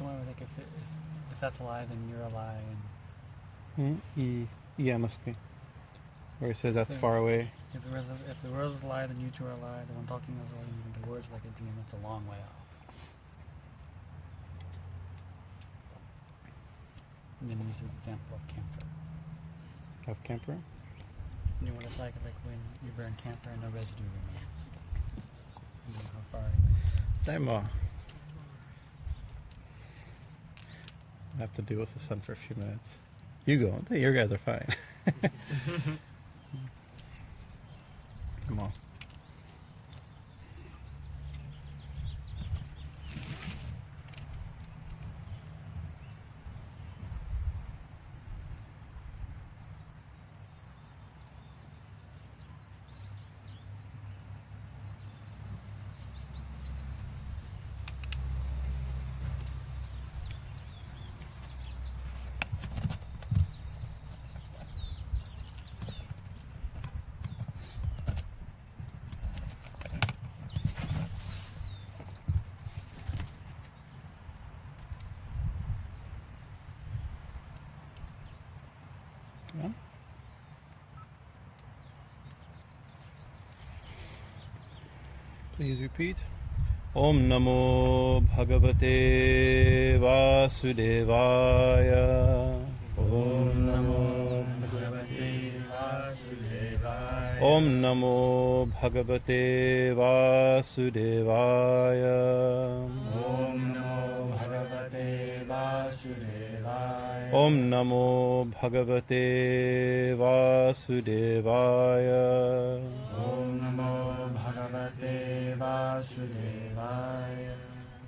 somewhere like if that's a lie, then you're a lie. And yeah, must be. Where it says that's far away. If the world is a lie, then you two are a lie. The one talking is a lie, and the words like a dream. It's a long way off. And then you use the example of camphor. Of camphor? You know what it's like when you burn camphor and no residue remains. You know how far away. Daimo. I have to deal with the sun for a few minutes. You go. Your guys are fine. Come on. Please repeat. Om Namo Bhagavate Vasudevaya. Om Namo Bhagavate Vasudevaya. Om Namo Bhagavate Vasudevaya. Om Namo Bhagavate Vasudevaya. Om Namo Bhagavate Vasudevaya. Om Namo Bhagavate Vasudevaya.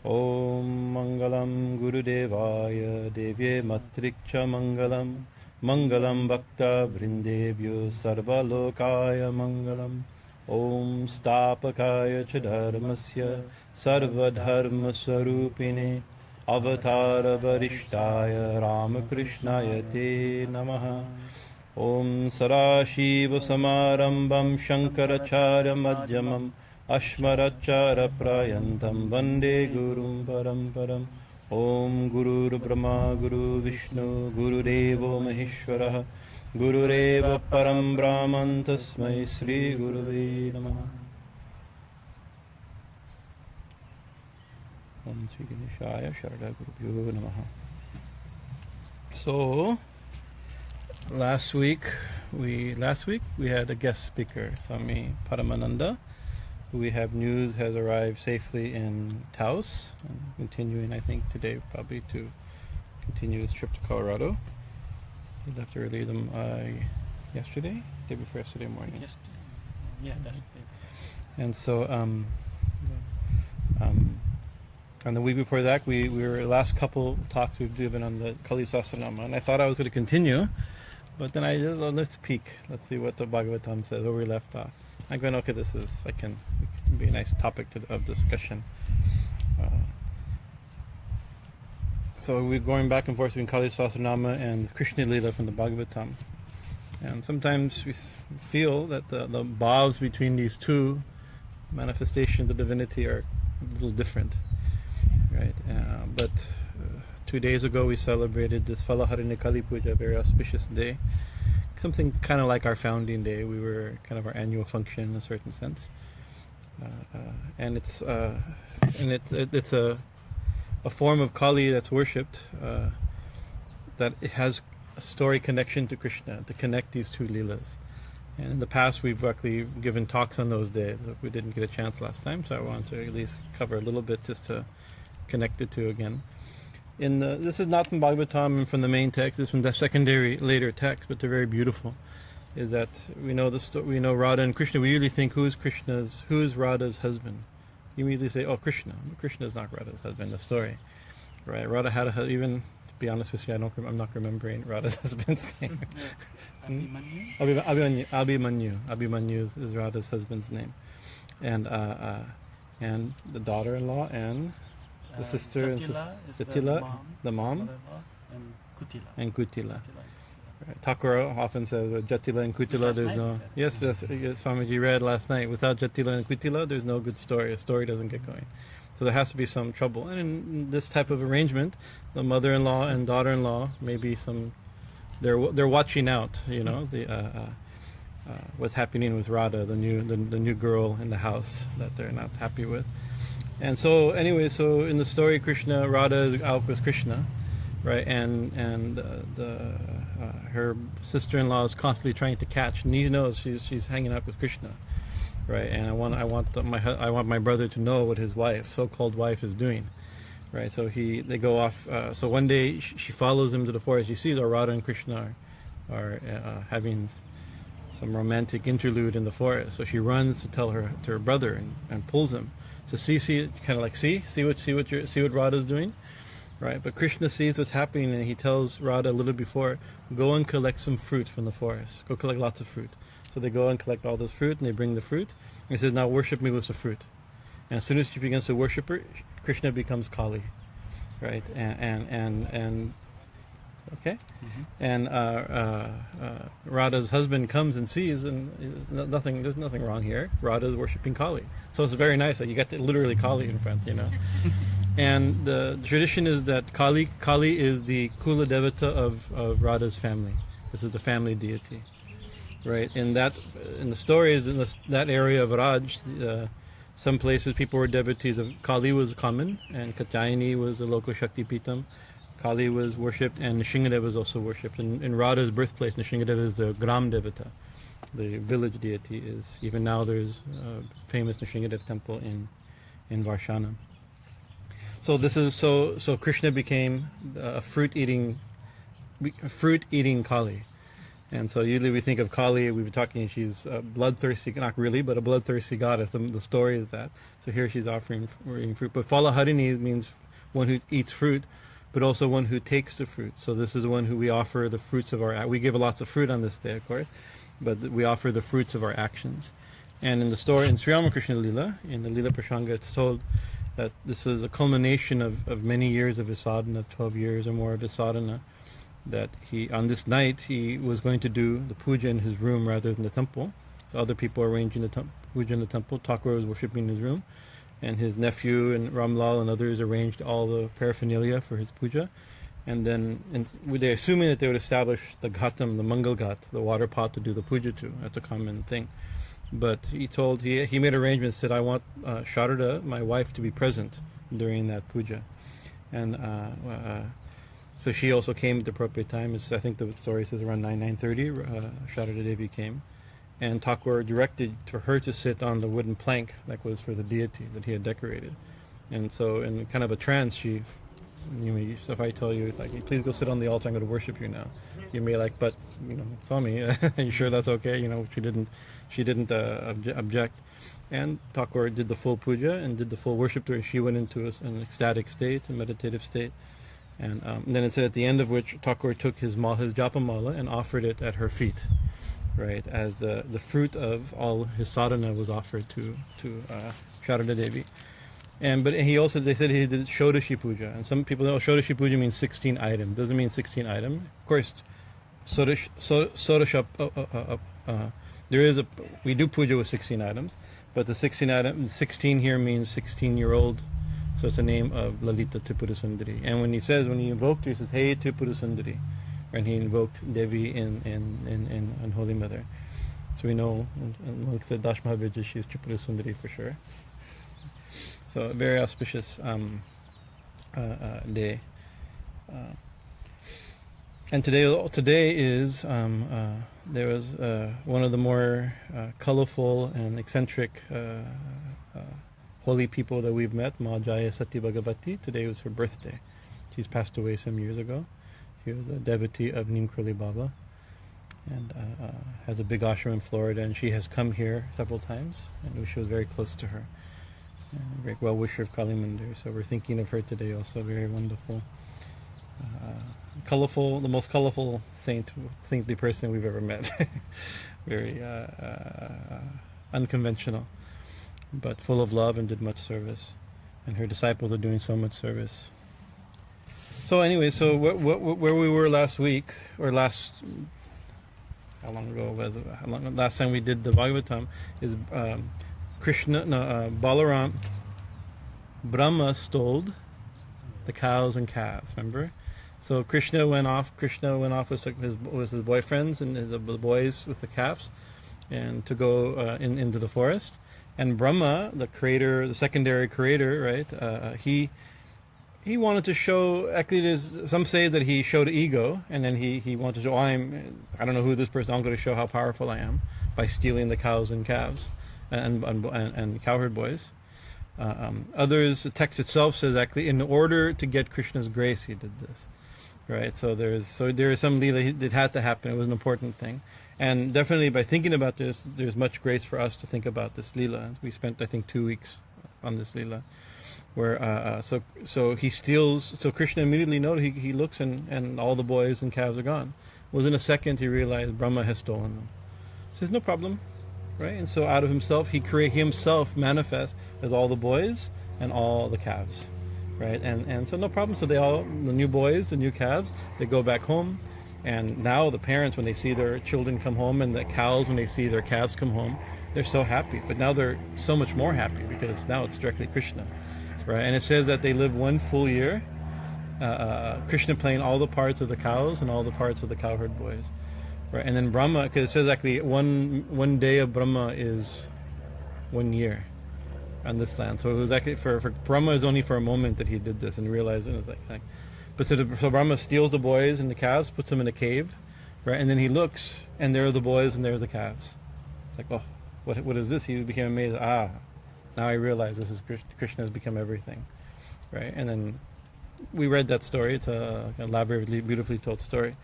Om Mangalam Gurudevaya Devye Matrikcha Mangalam Mangalam Bhakta Vrindebhyo Sarvalokaya Mangalam. Om Stapakaya Chadharmasya Sarvadharma Swarupine Avatara Varishtaya Ramakrishnaya Te Namaha. Om Sarashiva Samarambam Shankaracharya Madhyamam Ashmaracharya Prayantam Vande Gurum Paramparam. Om Guru Brahma Guru Vishnu Guru Devo Maheshwara Guru Reva Param Brahman Tasmai Sri Gurave Namaha. Om Sri Ganeshaya Sharada Gurubhyo Namaha. So last week we had a guest speaker, Swami Bhajanananda, who we have news has arrived safely in Taos, and continuing I think today probably to continue his trip to Colorado. He left earlier than yesterday, day before yesterday morning. Yeah, yesterday. And so and the week before that, we were last couple talks we've given on the Kali Sahasranama, and I thought I was going to continue, but then I said, well, let's peek, let's see what the Bhagavatam says, where we left off. I'm going, okay, this can be a nice topic of discussion. So we're going back and forth between Kali Sahasranama and Krishna Lila from the Bhagavatam, and sometimes we feel that the bhavs between these two manifestations of divinity are a little different. Right, but 2 days ago we celebrated this Falaharini Kali Puja, a very auspicious day. Something kind of like our founding day. We were kind of our annual function in a certain sense, and it's a form of Kali that's worshipped, that it has a story connection to Krishna to connect these two leelas. And in the past we've actually given talks on those days. We didn't get a chance last time, so I want to at least cover a little bit just to connect the two again. This is not from Bhagavatam and from the main text. This is from the secondary later text, but they're very beautiful. Is that we know we know Radha and Krishna. We usually think who is Radha's husband. You immediately say, oh, Krishna. But Krishna is not Radha's husband in the story, right? Radha had a even. To be honest with you, I'm not remembering Radha's husband's name. Abhimanyu. Abhimanyu is Radha's husband's name, and the daughter-in-law and the sister and Jatila, the mom, and Kutila. Right. Thakur often says Jatila and Kutila. There's no yes, Swamiji read last night. Without Jatila and Kutila, there's no good story. A story doesn't get going. So there has to be some trouble. And in this type of arrangement, the mother-in-law and daughter-in-law, maybe they're watching out, what's happening with Radha, the new girl in the house that they're not happy with. And so anyway, so in the story, Radha is out with Krishna, right? And her sister-in-law is constantly trying to catch, and he knows she's hanging out with Krishna, right? And I want my brother to know what his so-called wife, is doing, right? So they go off. So one day she follows him to the forest. She sees Radha and Krishna are having some romantic interlude in the forest. So she runs to tell her brother and pulls him. So see, kind of like see what Radha's doing, right? But Krishna sees what's happening, and he tells Radha a little before, go and collect some fruit from the forest. Go collect lots of fruit. So they go and collect all this fruit, and they bring the fruit. And he says, now worship me with the fruit. And as soon as she begins to worship her, Krishna becomes Kali, right? And okay, and Radha's husband comes and sees, and there's nothing wrong here. Radha's worshiping Kali, so it's very nice that you get to literally Kali in front, And the tradition is that Kali is the Kula Devata of Radha's family. This is the family deity, right? In the stories in that area of Raj, some places people were devotees of Kali was common, and Katyayani was the local Shakti Pitam. Kali was worshipped, and Nishingadev was also worshipped. In Radha's birthplace, Nishingadev is the Gram Devata, the village deity. Even now there's a famous Nishingadev temple in Varshana. So this is so Krishna became a fruit eating Kali, and so usually we think of Kali. We've been talking. She's a bloodthirsty, not really, but a bloodthirsty goddess. The story is that. So here she's offering fruit. But Phalaharini means one who eats fruit, but also one who takes the fruit. So this is the one who we offer the fruits of our. We give lots of fruit on this day, of course, but we offer the fruits of our actions. And in the story in Sri Ramakrishna Lila, in the Lila Prasanga, it's told that this was a culmination of many years of his sadhana, 12 years or more of his sadhana, that on this night he was going to do the puja in his room rather than the temple. So other people arranging the puja in the temple. Thakur was worshipping in his room, and his nephew and Ramlal and others arranged all the paraphernalia for his puja. And then they're assuming that they would establish the ghatam, the mangal ghat, the water pot to do the puja to. That's a common thing. But he made arrangements, said, I want Sharada, my wife, to be present during that puja. And so she also came at the appropriate time. I think the story says around 9:30, Sharada Devi came. And Thakur directed for her to sit on the wooden plank that was for the deity that he had decorated. And so in kind of a trance, so if I tell you, like, please go sit on the altar, I'm going to worship you now. You may like, but, Swami, are you sure that's okay? She didn't object. And Thakur did the full puja and did the full worship to her. She went into an ecstatic state, a meditative state. And then it said at the end of which Thakur took his japa mala and offered it at her feet, right? As the fruit of all his sadhana was offered to Sharada Devi. But they said he did Shodashi Puja. And some people know Shodashi Puja means 16 items. Doesn't mean 16 items. Of course, we do puja with 16 items, but the 16 here means 16-year-old. So it's the name of Lalita Tripura Sundari. And when he invoked her, he says, Hey Tripura Sundari. And he invoked Devi in Holy Mother. So we know, and like the Dash Mahavijaya, she's Tripura Sundari for sure. So a very auspicious day. And today is there was one of the more colorful and eccentric holy people that we've met, Ma Jaya Sati Bhagavati. Today was her birthday. She's passed away some years ago. She was a devotee of Nimkrali Baba, and has a big ashram in Florida, and she has come here several times, and she was very close to her. A great well-wisher of Kali Mandir, so we're thinking of her today also. Very wonderful, colorful, the most colorful saintly person we've ever met. Very unconventional, but full of love and did much service, and her disciples are doing so much service. So anyway, so where we were last week, or last, how long ago was it? Last time we did the Bhagavatam is Balaram. Brahma stole the cows and calves. Remember? So Krishna went off with his boyfriends and the boys with the calves, and to go into the forest. And Brahma, the creator, the secondary creator, right? He wanted to show. Actually, some say that he showed ego, and then he wanted to show, I don't know who this person. I'm going to show how powerful I am by stealing the cows and calves and cowherd boys. Others, the text itself says actually, in order to get Krishna's grace, he did this. Right, so there is some lila that had to happen. It was an important thing, and definitely by thinking about this, there's much grace for us to think about this lila. We spent, I think, 2 weeks on this lila, where so he steals. So Krishna immediately noted. He looks and all the boys and calves are gone. Within a second, he realized Brahma has stolen them. He says no problem, right? And so out of himself, he himself manifests with all the boys and all the calves. Right, and so no problem. So the new boys, the new calves, they go back home, and now the parents, when they see their children come home, and the cows, when they see their calves come home, they're so happy. But now they're so much more happy because now it's directly Krishna, right? And it says that they live 1 full year, Krishna playing all the parts of the cows and all the parts of the cowherd boys, right? And then Brahma, because it says actually one day of Brahma is 1 year on this land. So it was actually for Brahma, is only for a moment that he did this and realized it was like. But so Brahma steals the boys and the calves, puts them in a cave, right? And then he looks, and there are the boys and there are the calves. It's like, oh, what is this? He became amazed. Now I realize this is Krishna has become everything, right? And then we read that story. It's a elaborately, beautifully told story.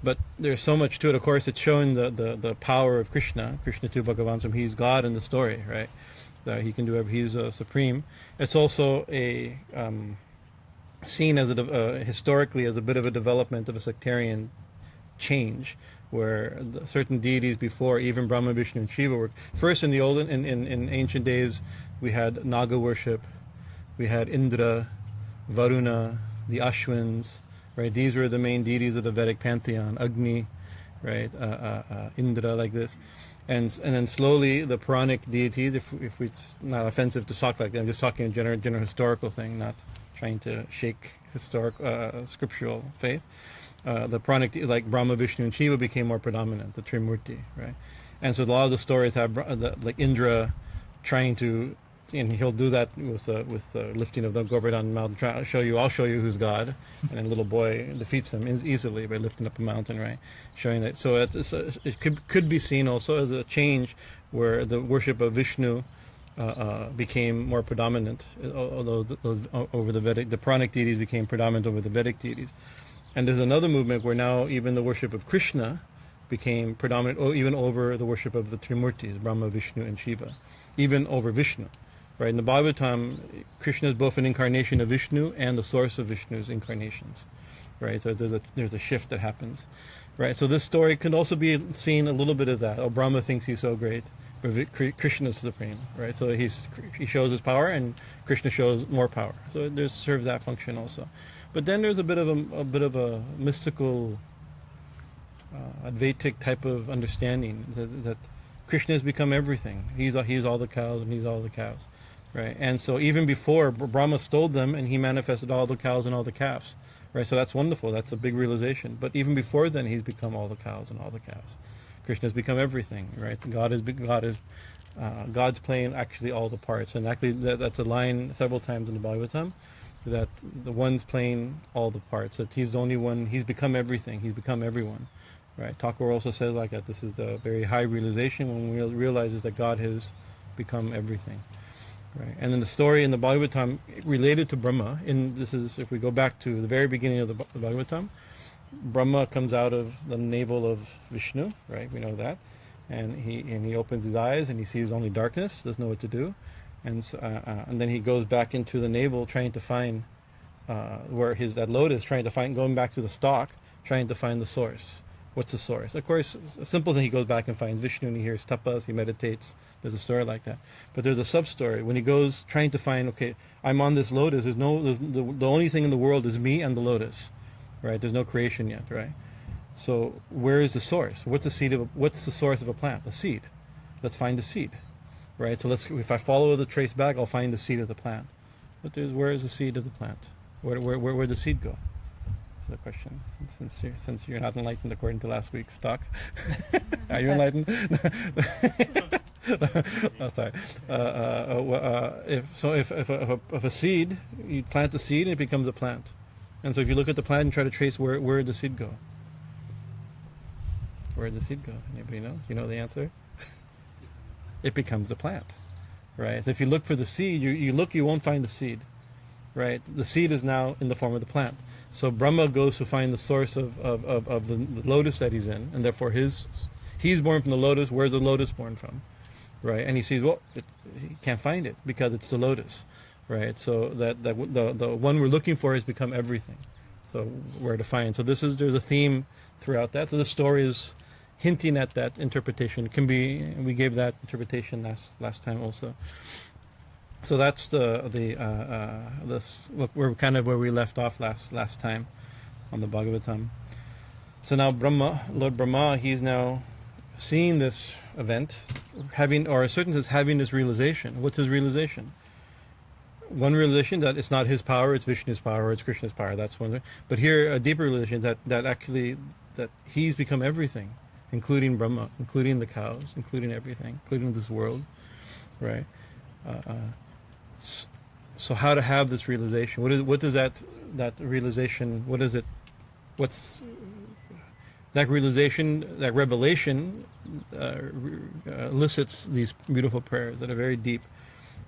But there's so much to it. Of course, it's showing the power of Krishna. Krishna tu Bhagavatam. He's God in the story, right? He can do everything. He's supreme. It's also seen as historically as a bit of a development of a sectarian change, where certain deities before, even Brahma, Vishnu, and Shiva, were first in the in ancient days. We had Naga worship, we had Indra, Varuna, the Ashwins. Right, these were the main deities of the Vedic pantheon. Agni, right, Indra, like this. And then slowly the Puranic deities, if it's not offensive to talk like that, I'm just talking a general historical thing, not trying to shake scriptural faith. The Puranic, like Brahma, Vishnu, and Shiva, became more predominant, the Trimurti, right? And so a lot of the stories have like Indra trying to, and he'll do that with lifting of the Govardhan mountain. I'll show you who's God, and then a little boy defeats them easily by lifting up a mountain, right? Showing that. So it could be seen also as a change where the worship of Vishnu became more predominant, although those over the Vedic, the Puranic deities became predominant over the Vedic deities. And there's another movement where now even the worship of Krishna became predominant, even over the worship of the Trimurtis, Brahma, Vishnu, and Shiva, even over Vishnu. Right, in the Bhagavatam, Krishna is both an incarnation of Vishnu and the source of Vishnu's incarnations. Right, so there's a shift that happens. Right, so this story can also be seen a little bit of that. Oh, Brahma thinks he's so great, but Krishna is supreme. Right, so he shows his power, and Krishna shows more power. So it serves that function also. But then there's a bit of a mystical, Advaitic type of understanding that Krishna has become everything. He's all the cows and he's all the cows. Right, and so even before Brahma stole them, and he manifested all the cows and all the calves. Right, so that's wonderful. That's a big realization. But even before then, he's become all the cows and all the calves. Krishna has become everything. Right, God's playing actually all the parts, and actually that's a line several times in the Bhagavatam, that the one's playing all the parts. That he's the only one. He's become everything. He's become everyone. Right, Thakur also says like that. This is a very high realization when one realizes that God has become everything. Right. And then the story in the Bhagavatam related to Brahma, this is, if we go back to the very beginning of the Bhagavatam, Brahma comes out of the navel of Vishnu, right? We know that, and he opens his eyes and he sees only darkness, doesn't know what to do, and then he goes back into the navel trying to find where that lotus, going back to the stalk, trying to find the source. What's the source? Of course, a simple thing, he goes back and finds Vishnu and he hears tapas, he meditates. There's a story like that. But there's a sub-story. When he goes trying to find, okay, I'm on this lotus, the only thing in the world is me and the lotus, right? There's no creation yet, right? So where is the source? What's the source of a plant? A seed. Let's find the seed, right? So if I follow the trace back, I'll find the seed of the plant, But where is the seed of the plant? Where the seed go? The question. Since you're not enlightened according to last week's talk, are you enlightened? Oh, sorry. If a seed, you plant the seed and it becomes a plant, and so if you look at the plant and try to trace where did the seed go? Where did the seed go? Anybody know? You know the answer? It becomes a plant, right? So if you look for the seed, you won't find the seed, right? The seed is now in the form of the plant. So Brahma goes to find the source of the lotus that he's in, and therefore he's born from the lotus. Where's the lotus born from, right? And he sees, he can't find it because it's the lotus, right? So that the one we're looking for has become everything. So where to find? So there's a theme throughout that. So the story is hinting at that interpretation. We gave that interpretation last time also. So that's we're kind of where we left off last time on the Bhagavatam. So now Lord Brahma, he's now seeing this event, having this realization. What's his realization? One realization that it's not his power, it's Vishnu's power, it's Krishna's power. That's one thing. But here, a deeper realization that he's become everything, including Brahma, including the cows, including everything, including this world, right? So how to have this realization? What does that realization? What is it? What's that realization? That revelation elicits these beautiful prayers that are very deep.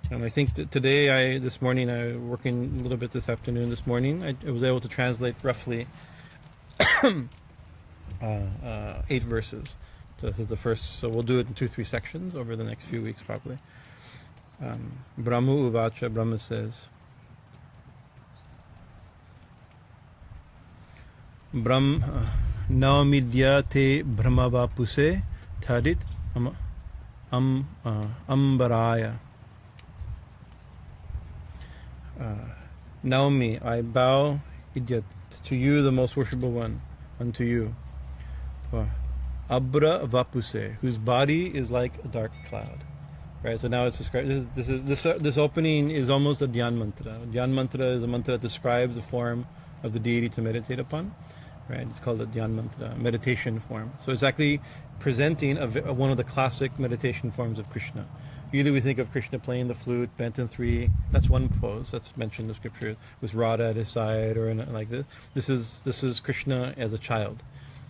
And I think that today, this morning, working a little bit this afternoon, this morning, I was able to translate roughly 8 verses. So this is the first. So we'll do it in 2-3 sections over the next few weeks, probably. Brahma Uvacha, Brahma says, Brahma Naamidya te Brahma Vapuse Tadit Ambaraya. Naomi, I bow Idyat to you, the most worshipable one, unto you. Abra Vapuse, whose body is like a dark cloud. Right, so now it's described. This opening is almost a Dhyan mantra. Dhyan mantra is a mantra that describes the form of the deity to meditate upon. Right, it's called a Dhyan mantra, meditation form. So it's actually presenting one of the classic meditation forms of Krishna. Usually we think of Krishna playing the flute, bent in 3. That's one pose that's mentioned in the scripture, with Radha at his side or like this. This is Krishna as a child.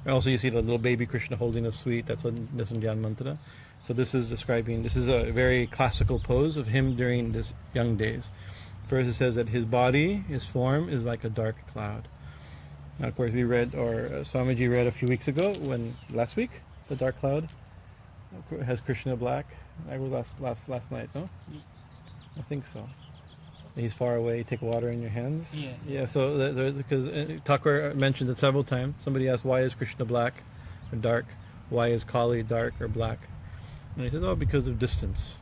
Also, you see the little baby Krishna holding a sweet. That's in Dhyan mantra. So this is a very classical pose of him during his young days. First it says that his body, his form, is like a dark cloud. Now, of course, we read, or Swamiji read a few weeks ago, last week, the dark cloud has Krishna black. I was last night, no? I think so. He's far away. You take water in your hands. Yeah. Yeah. So because Thakur mentioned it several times. Somebody asked, why is Krishna black or dark? Why is Kali dark or black? And he said, because of distance,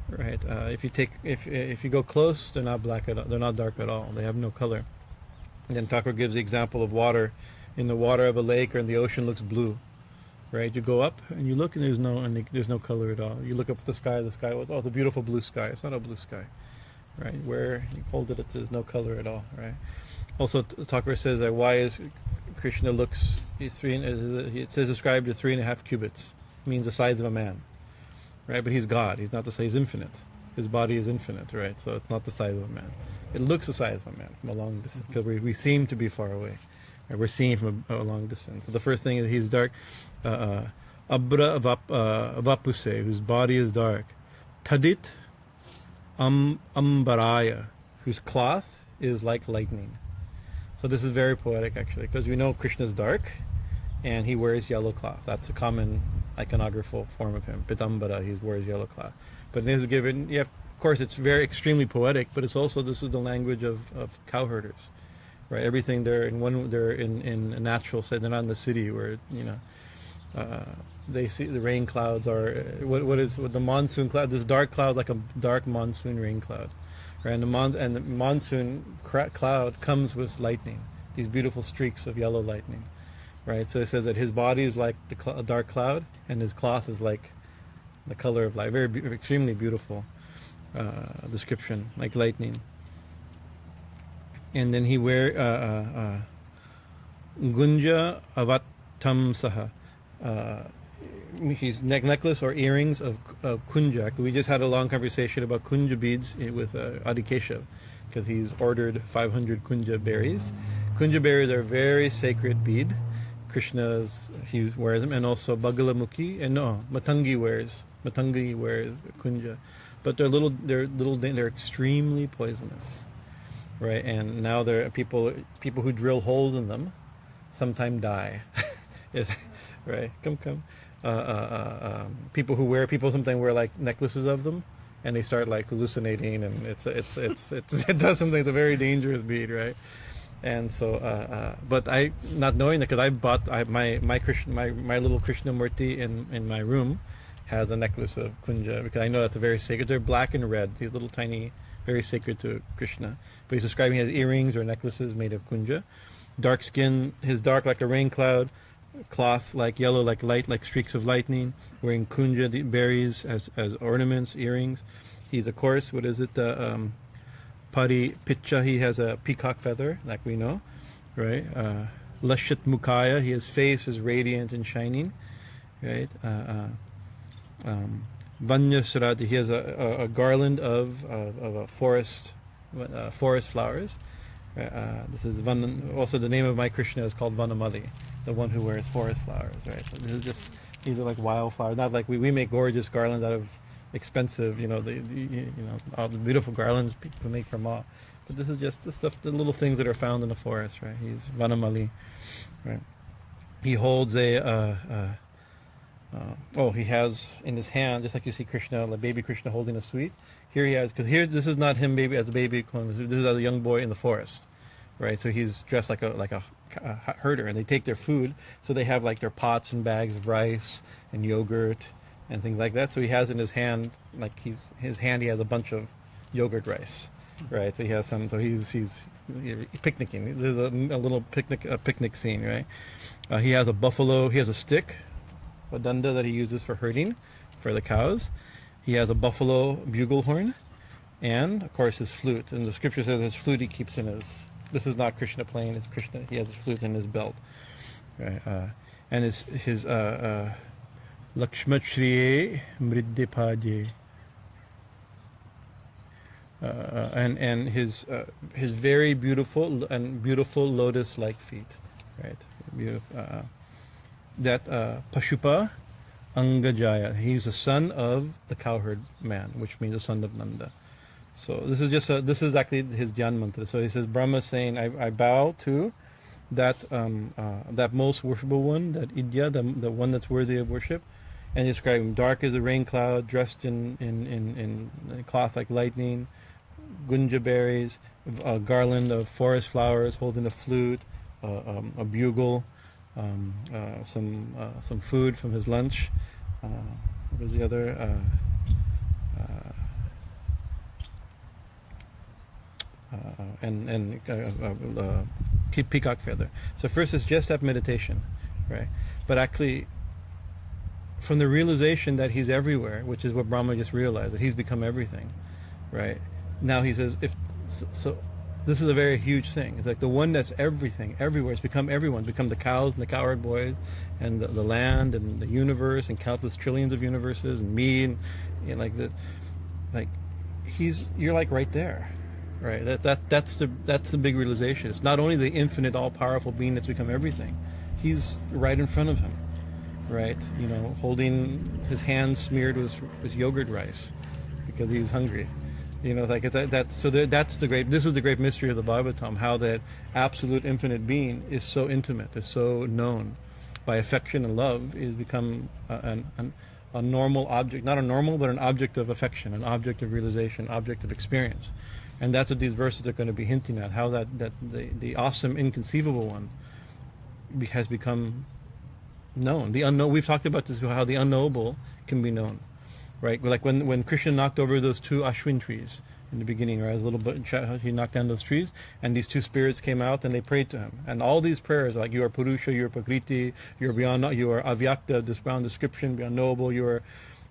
right? If you go close, they're not black at all. They're not dark at all. They have no color. And then Thakur gives the example of water. In the water of a lake or in the ocean looks blue, right? You go up and you look and there's no color at all. You look up at the sky was it's a beautiful blue sky. It's not a blue sky, right? Where you hold it, there's no color at all, right? Also, Thakur says that why is Krishna it says described to 3.5 cubits, means the size of a man. Right, but he's God. He's not he's infinite. His body is infinite, right? So it's not the size of a man. It looks the size of a man from a long distance because we seem to be far away. Right? We're seeing from a long distance. So the first thing is he's dark. Abra Vapuse, whose body is dark. Tadit Ambaraya, whose cloth is like lightning. So this is very poetic, actually, because we know Krishna's dark, and he wears yellow cloth. That's a common iconographical form of him. Pitambara, he wears yellow cloth. But this is given, of course, it's very extremely poetic, but it's also, this is the language of cowherders, right? Everything they're in a natural state. They're not in the city where, they see the rain clouds are, what the monsoon cloud, this dark cloud, like a dark monsoon rain cloud, right? And the monsoon cloud comes with lightning, these beautiful streaks of yellow lightning. Right, so it says that his body is like a dark cloud, and his cloth is like the color of light. Very extremely beautiful description, like lightning. and then he wear gunja avatam saha. He's necklace or earrings of kunja. We just had a long conversation about kunja beads with Adikeshav, because he's ordered 500 kunja berries. Kunja berries are a very sacred bead. He wears them, and also Bagalamukhi, and no, Matangi wears kunja, but they're extremely poisonous, right? And now there are people who drill holes in them, sometimes die. Right? Come. People sometimes wear like necklaces of them, and they start like hallucinating, and it does something. It's a very dangerous bead, right? And so, but I, not knowing that, because I bought my little Krishna Murti in my room has a necklace of kunja, because I know that's a very sacred. They're black and red, these little tiny, very sacred to Krishna. But he's describing his earrings or necklaces made of kunja. Dark skin, his dark like a rain cloud, cloth like yellow, like light, like streaks of lightning, wearing kunja berries as ornaments, earrings. He's, of course, what is it? Pari Pitcha, he has a peacock feather, like we know, right? Lashit Mukaya, his face is radiant and shining, right? Vanyasrati, he has a garland of forest flowers. This is also the name of my Krishna is called Vanamali, the one who wears forest flowers, right? So this is just, these are like wildflowers, not like we make gorgeous garlands out of expensive, all the beautiful garlands people make from all, but this is just the stuff, the little things that are found in the forest, right? He's Vanamali, right? He holds he has in his hand, just like you see Krishna, like baby Krishna holding a sweet. Here he has, because this is not him baby as a baby, this is as a young boy in the forest, right? So he's dressed like a herder, and they take their food, so they have like their pots and bags of rice and yogurt and things like that. So he has in his hand, he has a bunch of yogurt rice, right? So he has some. So he's picnicking. There's a little picnic scene, right? He has a buffalo. He has a stick, a danda that he uses for herding, for the cows. He has a buffalo bugle horn, and of course his flute. And the scripture says his flute he keeps in his. This is not Krishna playing. It's Krishna. He has his flute in his belt, right? And his Lakshmashriye Mriddipaje, and his very beautiful lotus-like feet, right? Beautiful. That Pashupa Angajaya, he's the son of the cowherd man, which means the son of Nanda. So this is actually his Jnan mantra. So he says, Brahma saying, I bow to that most worshipable one, that Idya, the one that's worthy of worship. And describe him dark as a rain cloud, dressed in cloth like lightning, gunja berries, a garland of forest flowers, holding a flute, a bugle, some food from his lunch. What was the other? Peacock feather. So first it's just that meditation, right? But actually, from the realization that he's everywhere, which is what Brahma just realized, that he's become everything, right? Now he says, so this is a very huge thing. It's like the one that's everything, everywhere. It's become everyone. Become the cows and the cowherd boys, and the land and the universe and countless trillions of universes and me and you're like right there, right? That's the big realization. It's not only the infinite, all-powerful being that's become everything. He's right in front of him. Right, holding his hands smeared with yogurt rice because he was hungry. This is the great mystery of the Bhagavatam, how that absolute infinite being is so intimate, is so known by affection and love, is become a normal object, not a normal, but an object of affection, an object of realization, object of experience. And that's what these verses are going to be hinting at, how that the awesome, inconceivable one has become known. The unknown. We've talked about this, how the unknowable can be known, right? Like when Krishna knocked over those two ashwin trees in the beginning, right? A little bit, he knocked down those trees, and these two spirits came out and they prayed to him. And all these prayers, like you are Purusha, you are Prakriti, you are beyond, you are Avyakta, this beyond description, beyond knowable, you are,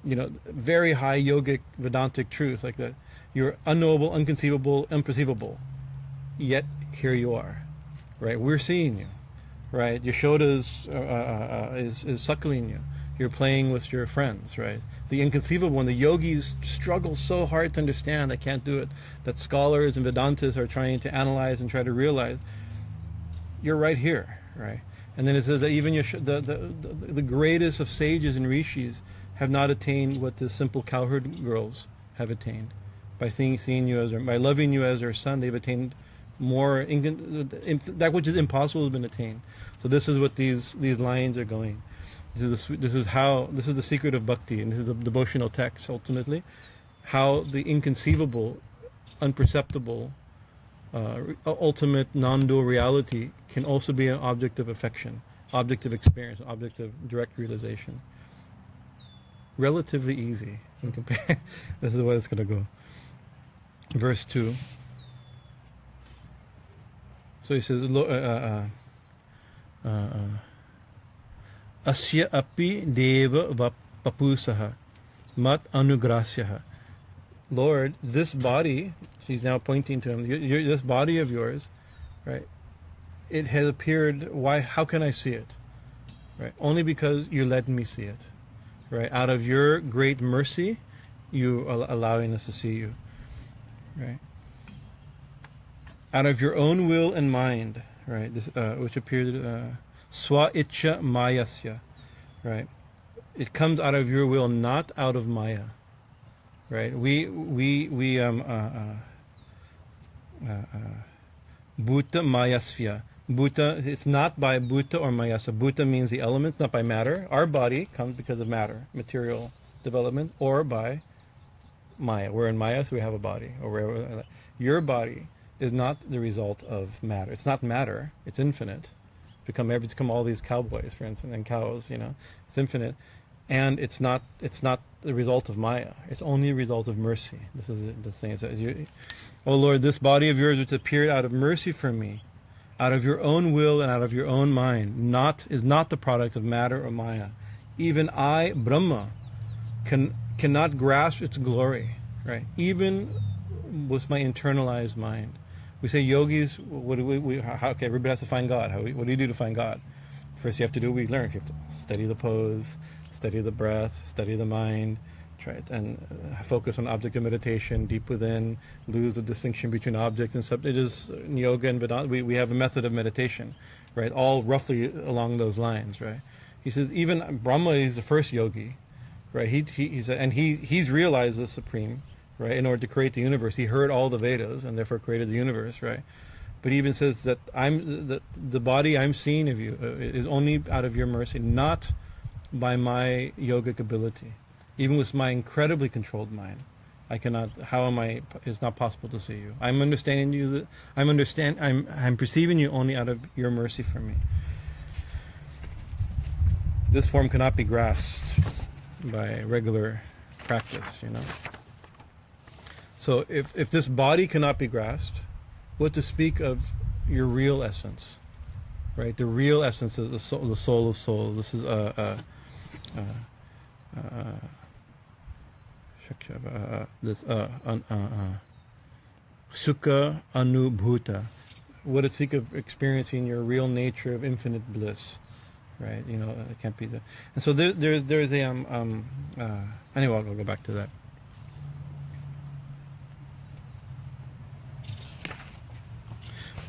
very high yogic Vedantic truth, like that. You're unknowable, unconceivable, imperceivable. yet here you are, right? We're seeing you, right? Yashoda's is suckling you. You're playing with your friends, right? The inconceivable one, the yogis struggle so hard to understand, they can't do it, that scholars and Vedantists are trying to analyze and try to realize, you're right here, right? And then it says that even the greatest of sages and rishis have not attained what the simple cowherd girls have attained. By seeing you as by loving you as their son, they've attained more. That which is impossible has been attained. So this is what these lines are going. This is the secret of bhakti, and this is a devotional text ultimately. How the inconceivable, unperceptible, ultimate non-dual reality can also be an object of affection, object of experience, object of direct realization. Relatively easy in compare. This is what it's going to go. Verse 2. So he says, Asya api deva vapapusaha mat anugrasyaha. Lord, this body, she's now pointing to him, this body of yours, right, it has appeared, why, how can I see it? Right, only because you let me see it. Right, out of your great mercy, you are allowing us to see you. Right, out of your own will and mind, right, this, which appeared swa itcha mayasya, right, it comes out of your will, not out of maya. Right, bhuta mayasya. Bhuta, it's not by bhuta or mayasa. Bhuta means the elements, not by matter. Our body comes because of matter, material development, or by maya. We're in maya, so we have a body. Or your body is not the result of matter. It's not matter. It's infinite. Become all these cowboys, for instance, and cows. It's infinite, and it's not the result of maya. It's only a result of mercy. This is the thing. It says, "O Lord, this body of yours which appeared out of mercy for me, out of your own will and out of your own mind, is not the product of matter or maya. Even I, Brahma, cannot grasp its glory." Right? Even with my internalized mind. We say yogis, okay, everybody has to find God. What do you do to find God? First you have to do what we learn. You have to study the pose, study the breath, study the mind, try it, and focus on object of meditation, deep within, lose the distinction between object and subject. It is in yoga and Vedanta. We have a method of meditation, right? All roughly along those lines, right? He says even Brahma is the first yogi, right? He's realized the supreme, right? In order to create the universe, he heard all the Vedas and therefore created the universe, right? But he even says that the body I'm seeing of you is only out of your mercy, not by my yogic ability. Even with my incredibly controlled mind, I cannot. How am I? It's not possible to see you. I'm understanding you. I'm perceiving you only out of your mercy for me. This form cannot be grasped by regular practice. So if this body cannot be grasped, what to speak of your real essence, right? The real essence of the soul of souls. This is sukha anubhuta. What to speak of experiencing your real nature of infinite bliss, right? It can't be that. And so there's a anyway, I'll go back to that.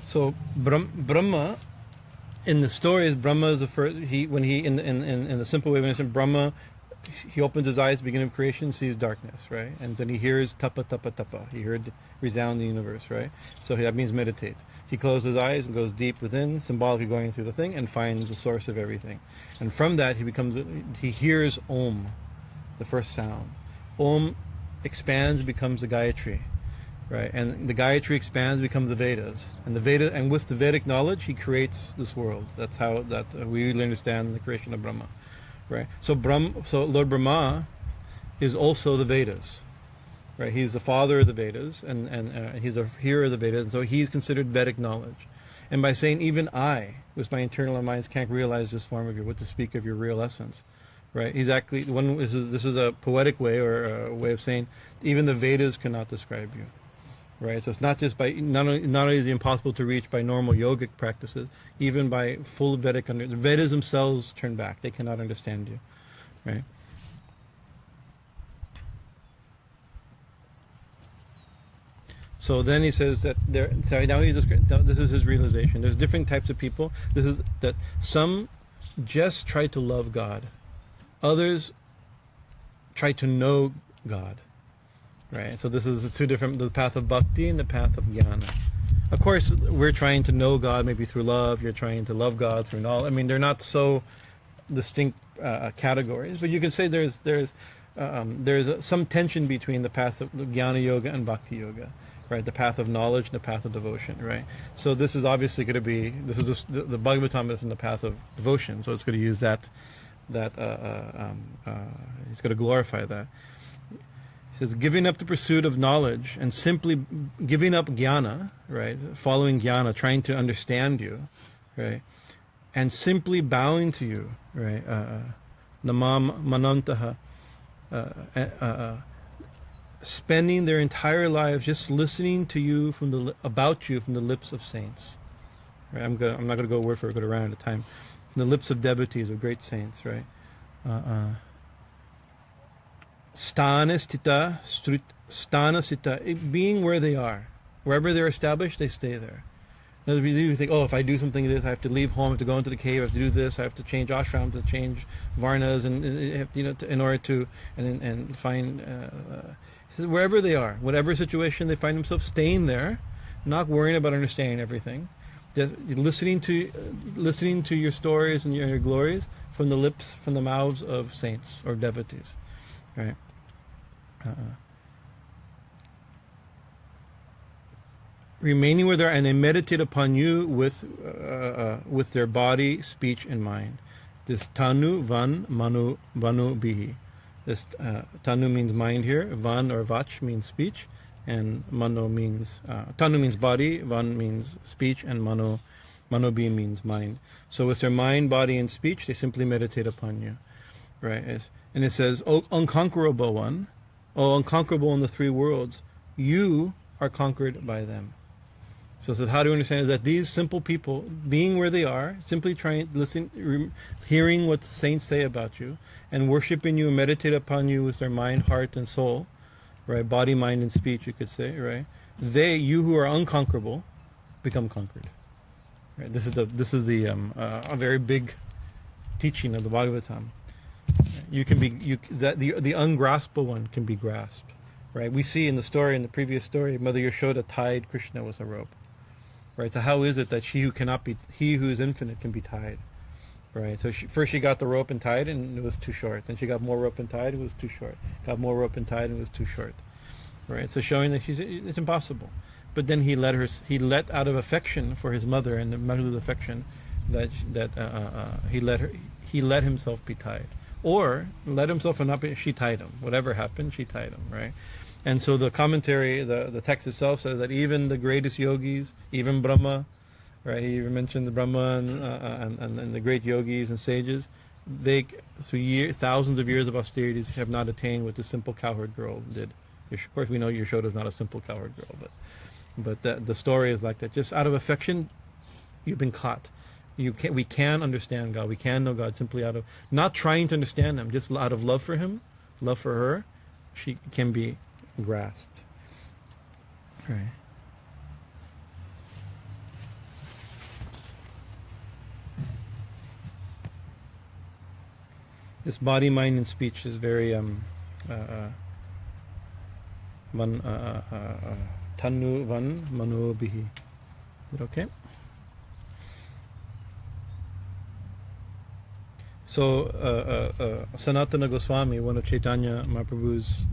So Brahma, in the story, is Brahma is the first. In the simple way of understanding, Brahma, he opens his eyes at the beginning of creation, sees darkness, right? And then he hears tapa tapa tapa. He heard resound the universe, right? So that means meditate. He closes his eyes and goes deep within, symbolically going through the thing, and finds the source of everything. And from that, he hears Om, the first sound. Om expands and becomes the Gayatri. Right, and the Gayatri expands, becomes the Vedas, and with the Vedic knowledge, he creates this world. That's how we really understand the creation of Brahma, right? So Lord Brahma is also the Vedas, right? He's the father of the Vedas, and he's a hero of the Vedas, and so he's considered Vedic knowledge. And by saying even I, with my internal minds, can't realize this form of what to speak of your real essence, right? He's actually this is a poetic way or a way of saying even the Vedas cannot describe you. right? So it's not just by not only is it impossible to reach by normal yogic practices, even by full Vedic the Vedas themselves turn back; they cannot understand you, right? So then he says that this is his realization. There's different types of people. This is that some just try to love God, others try to know God, right? So this is the path of bhakti and the path of jnana. Of course, we're trying to know God maybe through love. You're trying to love God through knowledge. I mean, they're not so distinct categories, but you can say there's some tension between the path of the jnana yoga and bhakti yoga. Right, the path of knowledge and the path of devotion, right? So this is obviously going to be, the Bhagavatam is in the path of devotion, so it's going to use he's going to glorify that. He says, giving up the pursuit of knowledge and simply giving up jnana, right? Following jnana, trying to understand you, right? And simply bowing to you, right? Namam manantaha, spending their entire lives just listening to you about you from the lips of saints. Right? I'm not going to go word for word, go around at a time. From the lips of devotees, of great saints, right? Sthana sthita, being where they are. Wherever they're established, they stay there. Now, you think, oh, if I do something like this, I have to leave home, I have to go into the cave, I have to do this, I have to change ashram, to change varnas, and in order to and find. Wherever they are, whatever situation they find themselves, staying there, not worrying about understanding everything, just listening to your stories and your glories from the mouths of saints or devotees, right? Remaining where they are, and they meditate upon you with their body, speech, and mind. This tanu van manu vanu bihi. This tanu means mind here, van or vach means speech, and mano means tanu means body, van means speech, and manobi means mind. So with their mind, body, and speech, they simply meditate upon you, right? And it says, "O unconquerable one, O unconquerable in the three worlds, you are conquered by them." So how do you understand is that these simple people, being where they are, simply hearing what the saints say about you, and worshiping you and meditate upon you with their mind, heart, and soul, right? Body, mind, and speech, you could say, right? You who are unconquerable, become conquered. Right? This is a very big teaching of the Bhagavatam. The ungraspable one can be grasped, right? We see in the previous story, Mother Yashoda tied Krishna with a rope. Right, so how is it that he who is infinite can be tied? Right, so first she got the rope and tied, and it was too short. Then she got more rope and tied, it was too short. Got more rope and tied, and it was too short. Right, so showing that it's impossible. But then he let out of affection for his mother and the mother's affection, that he let himself be tied, or let himself or not be. She tied him. Whatever happened, she tied him. Right. And so the commentary, the text itself says that even the greatest yogis, even Brahma, right? He even mentioned the Brahma and the great yogis and sages, they through thousands of years of austerities have not attained what the simple cowherd girl did. Of course, we know Yashoda is not a simple cowherd girl, but the story is like that. Just out of affection, you've been caught. We can understand God. We can know God simply out of not trying to understand Him, just out of love for Him, love for her. She can be grasped. Right. This body, mind, and speech is very tanu van mano bihi. Is it okay? So Sanatana Goswami, one of Chaitanya Mahaprabhu's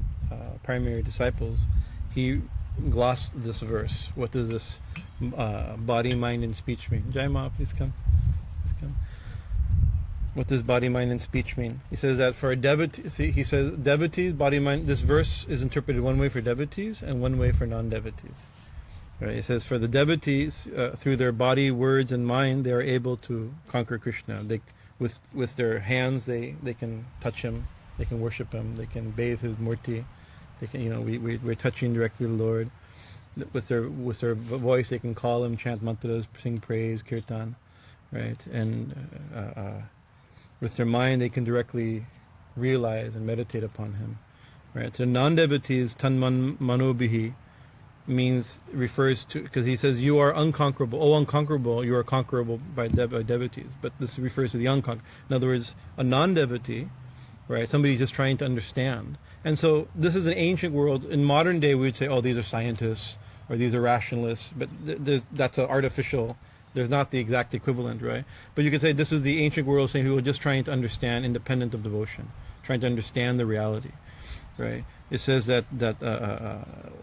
primary disciples, he glossed this verse. What does this body, mind, and speech mean? Jai Ma, please come. Please come. What does body, mind, and speech mean? He says that for a devotee, he says devotees, body, mind. This verse is interpreted one way for devotees and one way for non-devotees. Right? It says for the devotees, through their body, words, and mind, they are able to conquer Krishna. With their hands, they can touch Him, they can worship Him, they can bathe His murti. They can, we're touching directly the Lord. with their voice, they can call him, chant mantras, sing praise, kirtan, right? And with their mind, they can directly realize and meditate upon him, right? To non-devotees, tanman manobihi refers to, because he says you are unconquerable. Oh, unconquerable! You are conquerable by devotees. But this refers to the unconquerable. In other words, a non-devotee, right? Somebody just trying to understand. And so this is an ancient world. In modern day, we would say, oh, these are scientists or these are rationalists. But that's an artificial. There's not the exact equivalent, right? But you could say this is the ancient world saying people are just trying to understand, independent of devotion, trying to understand the reality, right? It says that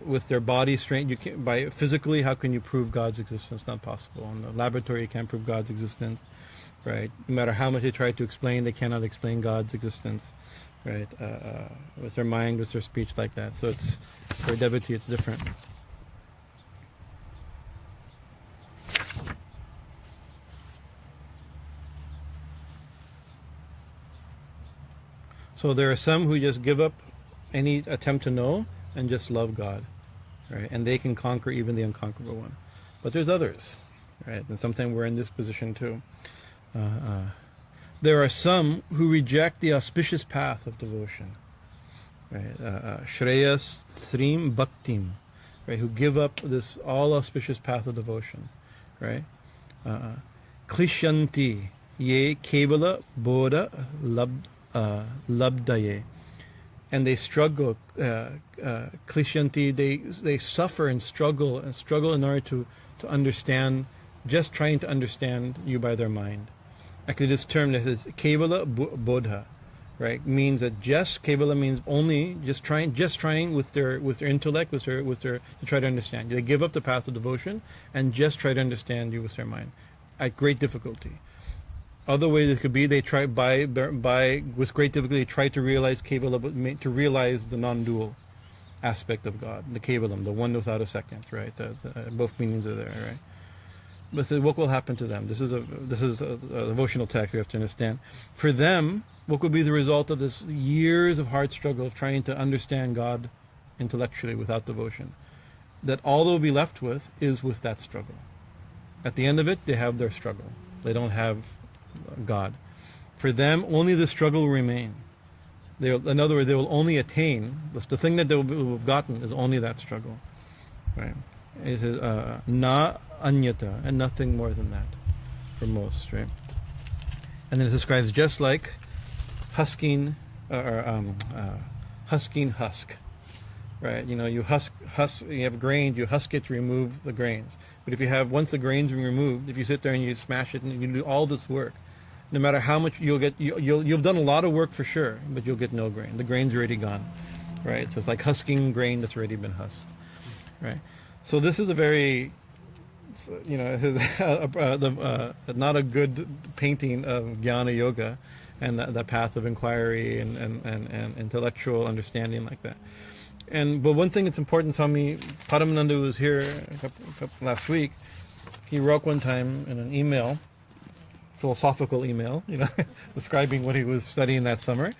with their body strength, you can, by physically, how can you prove God's existence? Not possible. In the laboratory, you can't prove God's existence, right? No matter how much they try to explain, they cannot explain God's existence, right? With their mind, with their speech, like that. So it's for a devotee, it's different. So there are some who just give up any attempt to know and just love God, right? And they can conquer even the unconquerable one. But there's others, right? And sometimes we're in this position too. There are some who reject the auspicious path of devotion, right? Shreyas Srim Bhaktim, right? Who give up this all auspicious path of devotion, right? Klishyanti ye kevala bodha labdaye. And they struggle, klishyanti, they suffer and struggle in order to understand, just trying to understand you by their mind. Actually, this term that is kevala bodha, right, means that just kevala means only just trying with their intellect, with their to try to understand. They give up the path of devotion and just try to understand you with their mind, at great difficulty. Other ways it could be they try with great difficulty try to realize kevala, but to realize the non-dual aspect of God, the kevalam, the one without a second, right? Both meanings are there, right? But so what will happen to them? This is a devotional text we have to understand. For them, what could be the result of this years of hard struggle of trying to understand God intellectually without devotion? That all they'll be left with is with that struggle. At the end of it, they have their struggle. They don't have God. For them, only the struggle will remain. In other words, they will only attain, the thing that they will have gotten is only that struggle. Right? It says, na anyata, and nothing more than that for most, right? And then it describes just like husking husk, right? You know, you husk, you have grains, you husk it to remove the grains. But if you have, once the grains are removed, if you sit there and you smash it and you do all this work, no matter how much you've done a lot of work for sure, but you'll get no grain. The grain's already gone, right? So it's like husking grain that's already been husked, right? So this is a very, not a good painting of Jnana Yoga and the path of inquiry and intellectual understanding like that. But one thing that's important, Swami Bhajanananda was here last week. He wrote one time in an email, philosophical email, describing what he was studying that summer.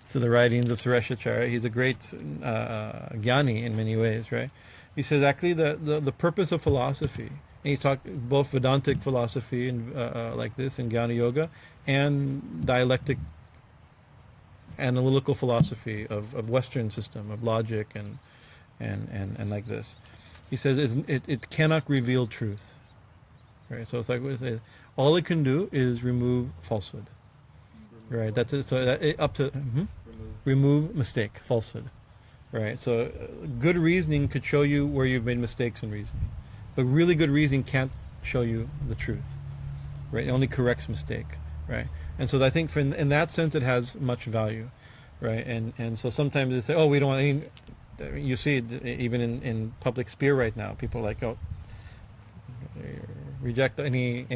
So the writings of Sureshacharya. He's a great jnani in many ways, right? He says actually the purpose of philosophy, and he's talked both Vedantic philosophy and like this in Jnana Yoga, and dialectic analytical philosophy of Western system of logic and like this. He says it cannot reveal truth, right? So it's like all it can do is remove falsehood, right? That's it. So up to remove mistake, falsehood, right? So good reasoning could show you where you've made mistakes in reasoning, but really good reasoning can't show you the truth, right? It only corrects mistake, right? And so I think in that sense it has much value, right? And so sometimes they say, oh, we don't want any. You see it even in public sphere right now. People are like, oh, reject any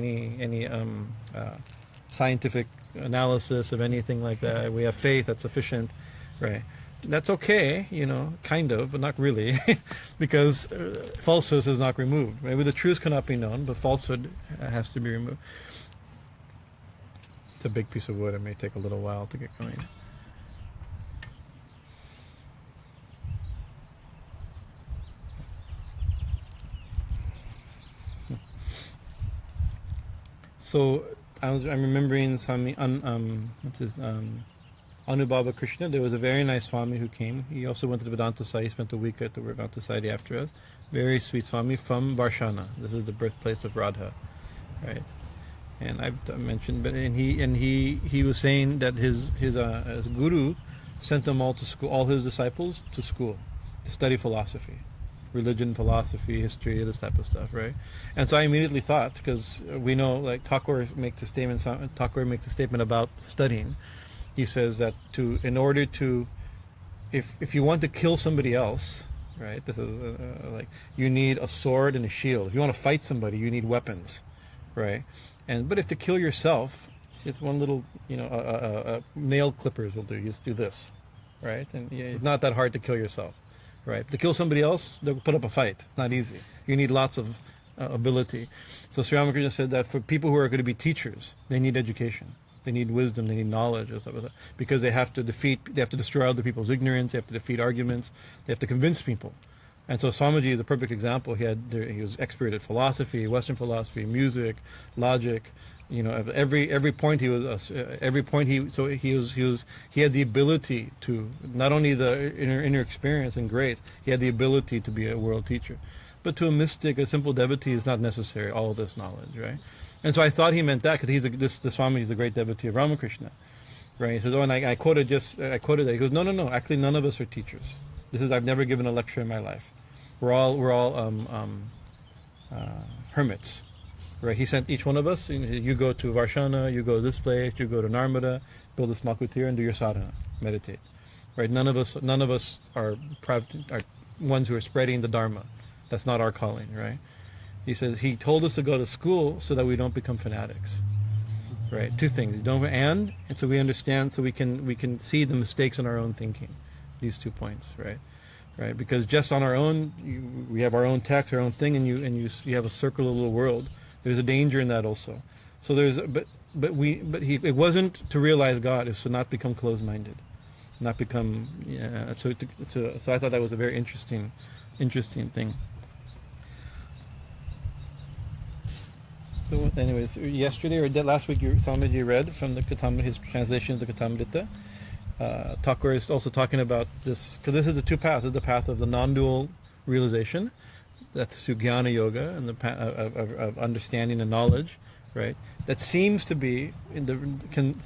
scientific analysis of anything like that. We have faith that's sufficient, right? That's okay, kind of, but not really, because falsehood is not removed. Maybe the truth cannot be known, but falsehood has to be removed. It's a big piece of wood. It may take a little while to get going. So I'm remembering Swami Anubhava Krishna. There was a very nice Swami who came. He also went to the Vedanta Society. He spent a week at the Vedanta Society after us. Very sweet Swami from Varshana. This is the birthplace of Radha, right? And I've mentioned, but he was saying that his guru sent them all to school, all his disciples to school, to study philosophy, religion, philosophy, history, this type of stuff, right? And so I immediately thought, because we know, like Thakur makes a statement about studying. He says that in order to, if you want to kill somebody else, right? This is like you need a sword and a shield. If you want to fight somebody, you need weapons, right? But if to kill yourself, just one little, nail clippers will do. You just do this, right? And it's not that hard to kill yourself, right? To kill somebody else, they'll put up a fight. It's not easy. You need lots of ability. So Sri Ramakrishna said that for people who are going to be teachers, they need education. They need wisdom. They need knowledge, because they have to destroy other people's ignorance. They have to defeat arguments. They have to convince people. And so Swamiji is a perfect example. He was expert at philosophy, Western philosophy, music, logic. Every point he had the ability to, not only the inner experience and grace, he had the ability to be a world teacher. But to a mystic, a simple devotee, is not necessary all of this knowledge, right? And so I thought he meant that, because the Swami is a great devotee of Ramakrishna, right? He says, and I quoted that. He goes, no, actually none of us are teachers. I've never given a lecture in my life. We're all hermits, right? He sent each one of us. You go to Varshana, you go to this place, you go to Narmada, build a small kutir and do your sadhana, meditate, right? None of us are ones who are spreading the Dharma. That's not our calling, right? He says he told us to go to school so that we don't become fanatics, right? Two things: and so we understand, so we can see the mistakes in our own thinking. These 2 points, right? Right? Because just on our own, we have our own text, our own thing, and you have a circular little world. There's a danger in that also. So it wasn't to realize God; it's to not become closed-minded, not become. So I thought that was a very interesting thing. So anyways, yesterday or last week, Swamiji read from his translation of the Katamrita. Thakur is also talking about this, because this is the two paths. This is the path of the non-dual realization, that's through Jnana Yoga, and the path of understanding and knowledge, right? That seems to be can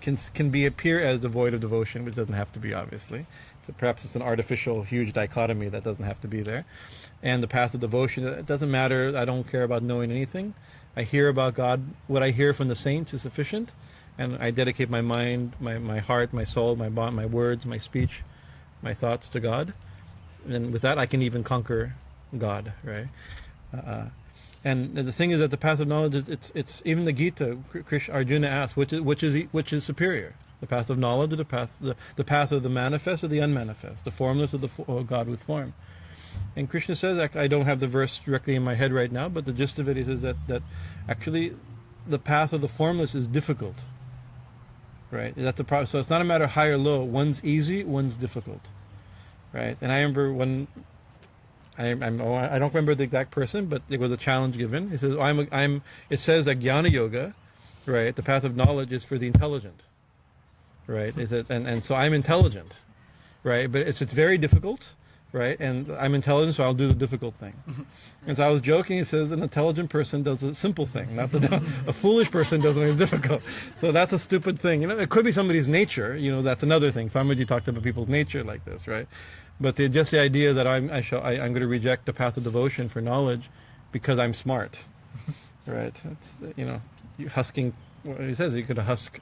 appear as devoid of devotion, which doesn't have to be, obviously. So perhaps it's an artificial, huge dichotomy that doesn't have to be there. And the path of devotion, it doesn't matter. I don't care about knowing anything. I hear about God. What I hear from the saints is sufficient. And I dedicate my mind, my heart, my soul, my words, my speech, my thoughts to God. And with that, I can even conquer God, right? And the thing is that the path of knowledge, it's even the Gita. Arjuna asks, which is superior, the path of knowledge or the path of the manifest or the unmanifest, the formless or the God with form. And Krishna says, I don't have the verse directly in my head right now, but the gist of it is that actually the path of the formless is difficult. Right, that's the problem. So it's not a matter of high or low. One's easy, one's difficult. Right, and I remember when I don't remember the exact person, but it was a challenge given. He says, It says that Jnana Yoga, right, the path of knowledge is for the intelligent. Right, and so I'm intelligent, right, but it's very difficult. Right, and I'm intelligent, so I'll do the difficult thing. And so I was joking. He says an intelligent person does the simple thing, not a foolish person does something difficult. So that's a stupid thing. It could be somebody's nature. That's another thing. Swamiji talked about people's nature like this, right? But just the idea that I'm going to reject the path of devotion for knowledge because I'm smart, right? It's you husking. He says you could husk.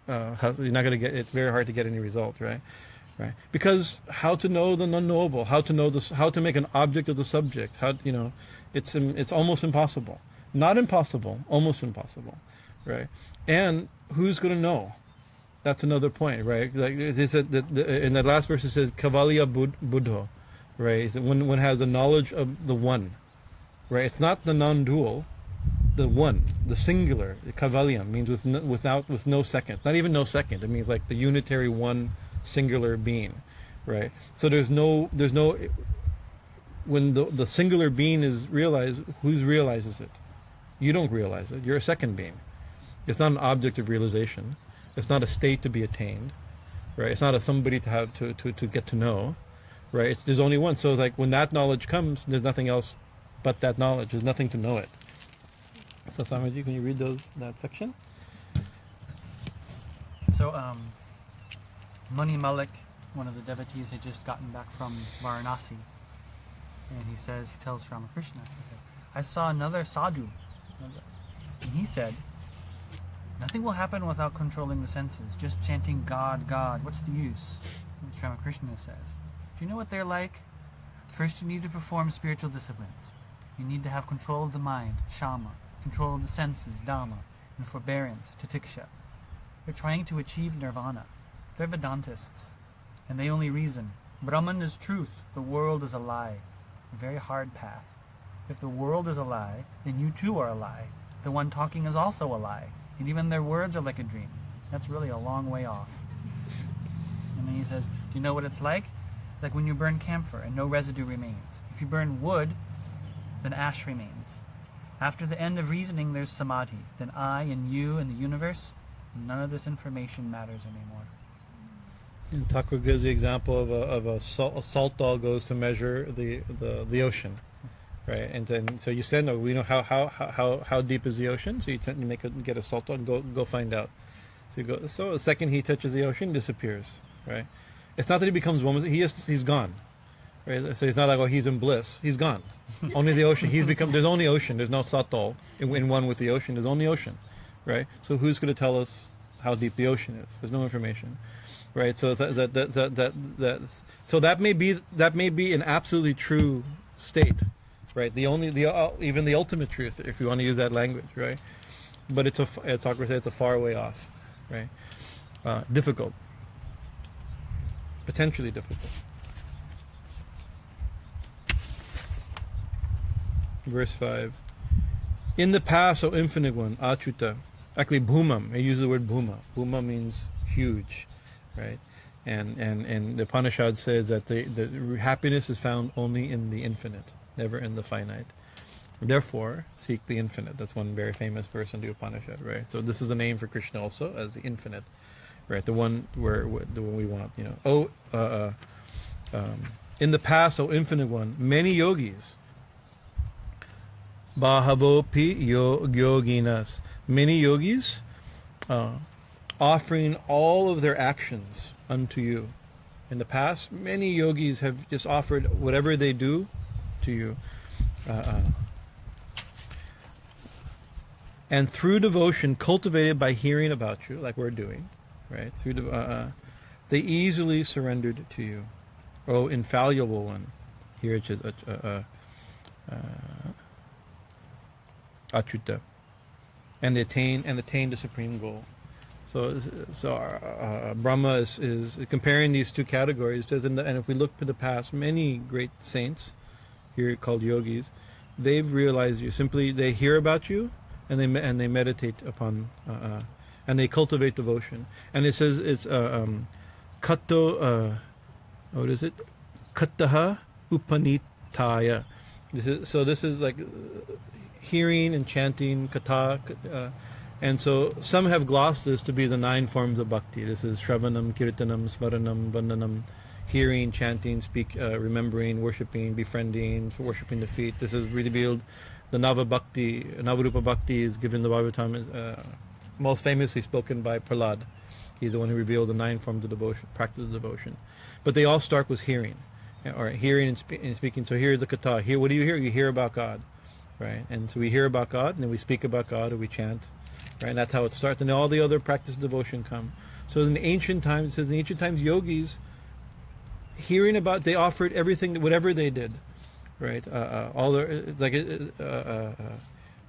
You're not going to get. It's very hard to get any result, right? Right. Because how to know the unknowable, how to make an object of the subject, it's almost impossible. Not impossible, almost impossible, right? And who's going to know? That's another point, right? Like they said in that last verse it says Kavalya Buddho, right? One has the knowledge of the one, right? It's not the non-dual, the one, the singular. Kavalya means with no second, not even no second. It means like the unitary one. Singular being, right? So there's no when the singular being is realized, who realizes it? You don't realize it. You're a second being, It's not an object of realization. It's not a state to be attained, right? It's not a somebody to have to get to know, right? There's only one. So like when that knowledge comes, there's nothing else but that knowledge. There's nothing to know it. So Swamiji, can you read that section? So, Muni Malik, one of the devotees, had just gotten back from Varanasi, and he tells Ramakrishna, I saw another sadhu, and he said, nothing will happen without controlling the senses, just chanting God, God, what's the use? Which Ramakrishna says, do you know what they're like? First you need to perform spiritual disciplines. You need to have control of the mind, shama, control of the senses, dhamma, and forbearance, titiksha. They're trying to achieve nirvana. They're Vedantists, and they only reason. Brahman is truth, the world is a lie. A very hard path. If the world is a lie, then you too are a lie. The one talking is also a lie, and even their words are like a dream. That's really a long way off. And then he says, do you know what it's like? Like when you burn camphor and no residue remains. If you burn wood, then ash remains. After the end of reasoning, there's samadhi. Then I and you and the universe, none of this information matters anymore. And Thakur gives the example of a salt doll goes to measure the ocean, right? And then so you said, no, we know how deep is the ocean. So you tend to get a salt doll and go find out. So you go. So the second he touches the ocean, disappears, right? It's not that he becomes one. He's gone, right? So it's not like, oh, he's in bliss. He's gone. Only the ocean. There's only ocean. There's no sat doll in one with the ocean. There's only ocean, right? So who's going to tell us how deep the ocean is? There's no information. Right, so so that may be an absolutely true state, right? Even the ultimate truth, if you want to use that language, right? But it's a far way off, right? Difficult, potentially difficult. Verse 5. In the past, O Infinite One, Achyuta, actually Bhumam. I use the word Bhuma. Bhuma means huge. Right, and the Upanishad says that the happiness is found only in the infinite, never in the finite. Therefore, seek the infinite. That's one very famous verse in the Upanishad, right? So this is a name for Krishna also as the infinite, right? The one the one we want, you know. In the past, O Infinite One, many yogis, Bahavopi yoginas, many yogis. Offering all of their actions unto you. In the past, many yogis have just offered whatever they do to you. And through devotion cultivated by hearing about you, like we're doing, right? They easily surrendered to you. O infallible one. Here it is, Achyuta. And attain the supreme goal. So Brahma is comparing these two categories. Says, and if we look to the past, many great saints, here called yogis, they've realized you. Simply, they hear about you, and they meditate upon, and they cultivate devotion. And it says it's kato. What is it? Kataha upanitaya. This is like hearing and chanting kata. And so some have glossed this to be the 9 forms of bhakti. This is Shravanam, Kirtanam, Smaranam, Vandanam, hearing, chanting, remembering, worshipping, befriending, worshipping the feet. This is revealed. The Navarupa Bhakti is given the Bhagavatam, most famously spoken by Prahlad. He's the one who revealed the 9 forms of devotion, practice of devotion. But they all start with hearing, or hearing and speaking. So here's the kata. Here, what do you hear? You hear about God, right? And so we hear about God, and then we speak about God, or we chant. Right, and that's how it starts, and all the other practice of devotion come. So in the ancient times, it says in the ancient times, yogis, hearing about, they offered everything, whatever they did, right? All their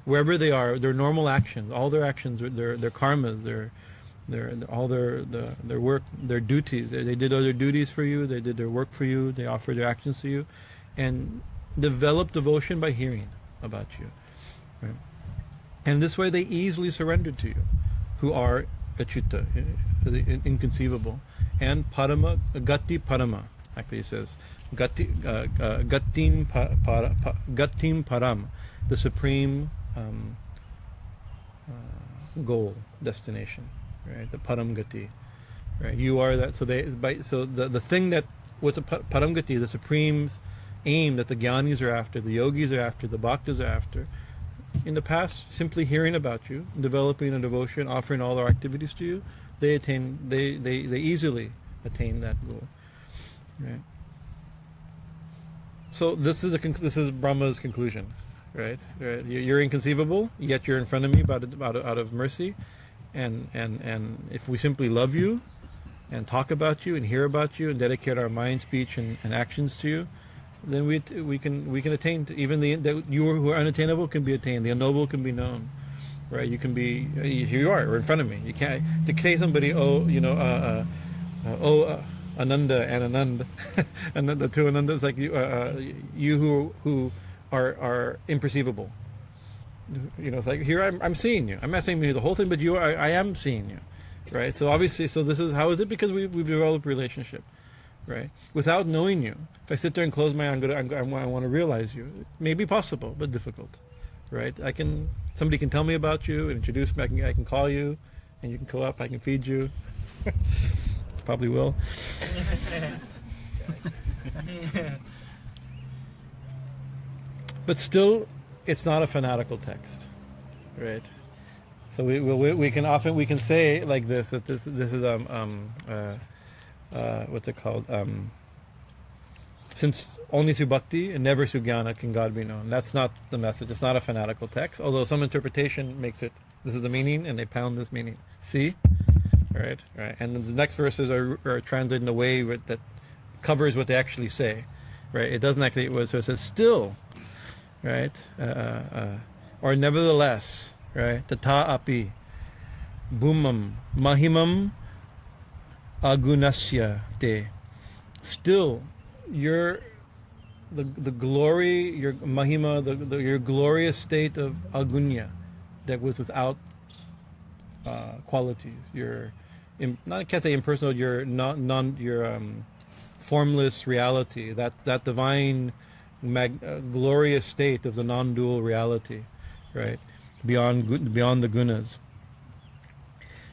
wherever they are, their normal actions, all their actions, their karmas, their work, their duties. They did other duties for you. They did their work for you. They offered their actions to you, and developed devotion by hearing about you, right? And this way they easily surrendered to you, who are achyuta, inconceivable. And parama, gati parama, actually it says, gatim param, the supreme goal, destination, right? The param gati, right? You are that. So the thing that what's a param gati, the supreme aim that the jnanis are after, the yogis are after, the bhaktas are after. In the past, simply hearing about you, developing a devotion, offering all our activities to you, they easily attain that goal, right? So this is Brahma's conclusion, right? You're inconceivable, yet you're in front of me out of mercy, and if we simply love you, and talk about you, and hear about you, and dedicate our mind, speech, and actions to you, then we can attain to, even that you who are unattainable can be attained. The unknowable can be known, right? You can be, here you are, or in front of me. You can't to say somebody, Ananda and Ananda, and the two Anandas, like you who are imperceivable. It's like, here I'm seeing you. I'm not saying the whole thing, but I am seeing you, right? So obviously, this is how is it, because we've developed a relationship, right? Without knowing you, if I sit there and close my eye, I want to realize you. It may be possible, but difficult, right? Somebody can tell me about you and introduce me. I can call you, and you can come up. I can feed you. Probably will. But still, it's not a fanatical text, right? So we can say like this, that this is what's it called? Since only through bhakti and never through jnana can God be known. That's not the message. It's not a fanatical text, although some interpretation makes it, this is the meaning, and they pound this meaning. See? Right. And the next verses are translated in a way that covers what they actually say. Right? It doesn't actually, so it says still, right? Or nevertheless, right? Tata api, bhumam, mahimam, agunasya te. Still, the glory, your mahima, your glorious state of agunya, that was without qualities. I can't say impersonal. Your formless reality. That divine, glorious state of the non-dual reality, right? Beyond the gunas,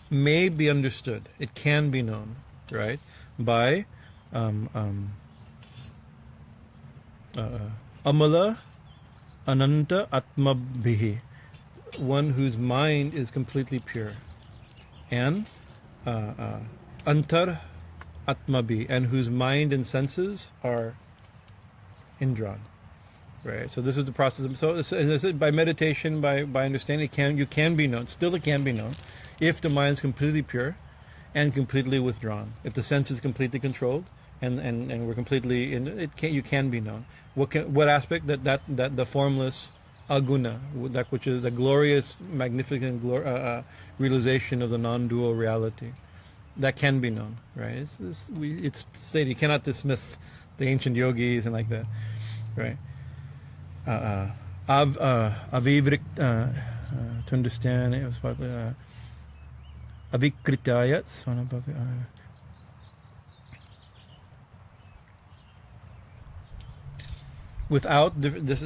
may be understood. It can be known, right? By amala ananta atmabhihi, one whose mind is completely pure, and antar atmabhi, and whose mind and senses are indrawn, right? So this is the process. So by meditation, by understanding, you can be known. Still, it can be known if the mind is completely pure and completely withdrawn. If the sense is completely controlled and we're completely in it, you can be known. What aspect? That the formless aguna, that which is the glorious, magnificent realization of the non-dual reality, that can be known, right? It's stated, you cannot dismiss the ancient yogis and like that, right? Avivrik, to understand it was probably avikritaya, without this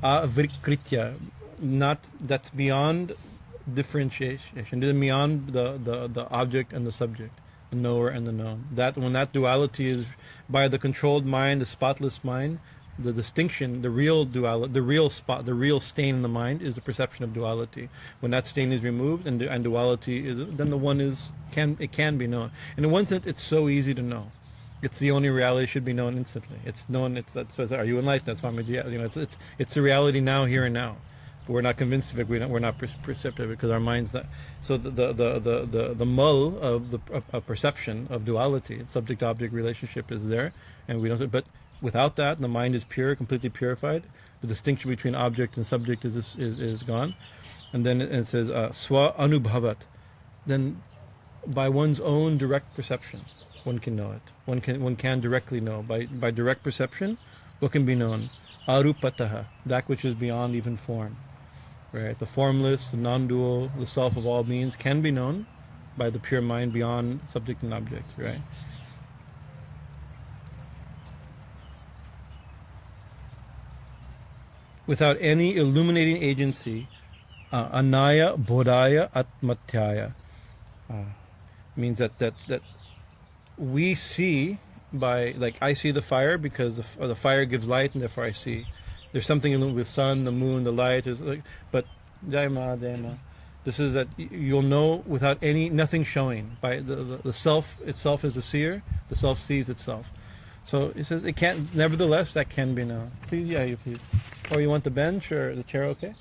avikritya, not, that's beyond differentiation, beyond the object and the subject, the knower and the known. That when that duality is, by the controlled mind, the spotless mind, the distinction, the real duality, the real stain in the mind is the perception of duality. When that stain is removed and duality is, then the one can be known. And in one sense, it's so easy to know. It's the only reality that should be known instantly. It's known. Are you enlightened? That's Swami. It's the reality now, here and now. But we're not convinced of it. We're not perceptive because our mind's not. So the mull of the perception of duality, subject-object relationship, is there, and we don't. But without that, the mind is pure, completely purified. The distinction between object and subject is gone, and then it says swa anubhavat. Then, by one's own direct perception, one can know it. One can directly know by direct perception. What can be known? Arupataha, that which is beyond even form. Right, the formless, the non-dual, the self of all beings can be known by the pure mind beyond subject and object. Right. Without any illuminating agency Anaya bodhaya atmatyaya. Means that we see by, like, I see the fire because the fire gives light, and therefore I see. There's something in with sun, the moon, the light is like, but Jaima. This is that you'll know without nothing showing. By the self itself is the seer. The self sees itself. So it says it can't. Nevertheless, that can be known. Please, yeah, you please. Or you want the bench or the chair? Okay.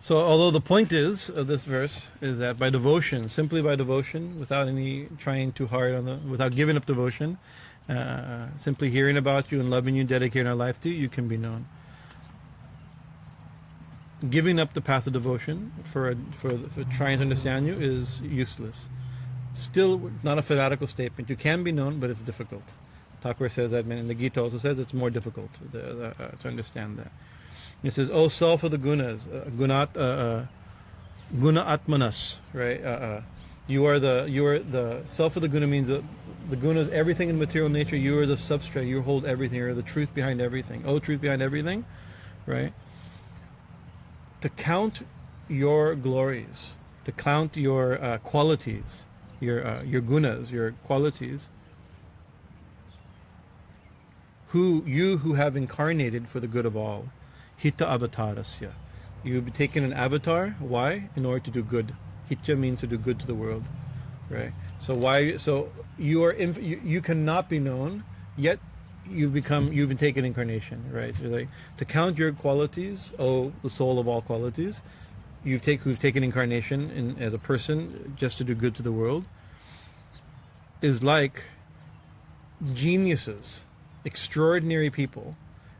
So, although the point is of this verse is that by devotion, simply by devotion, without any trying too hard without giving up devotion, simply hearing about you and loving you, dedicating our life to you, you can be known. Giving up the path of devotion for trying to understand you is useless. Still, not a fanatical statement. You can be known, but it's difficult. Thakur says that, and the Gita also says it's more difficult to understand that. It says, "O self of the gunas, guna atmanas," right? You are the self of the guna means the guna is everything in material nature. You are the substrate. You hold everything. You are the truth behind everything. Oh, truth behind everything, right? To count your glories, to count your qualities, your gunas, your qualities. Who have incarnated for the good of all. Hita avatarasya. You've taken an avatar. Why? In order to do good. Hita means to do good to the world, right? So why? So you are. You cannot be known, yet you've been taken incarnation, right? So like, to count your qualities, oh, the soul of all qualities, who've taken incarnation as a person just to do good to the world, is like geniuses, extraordinary people,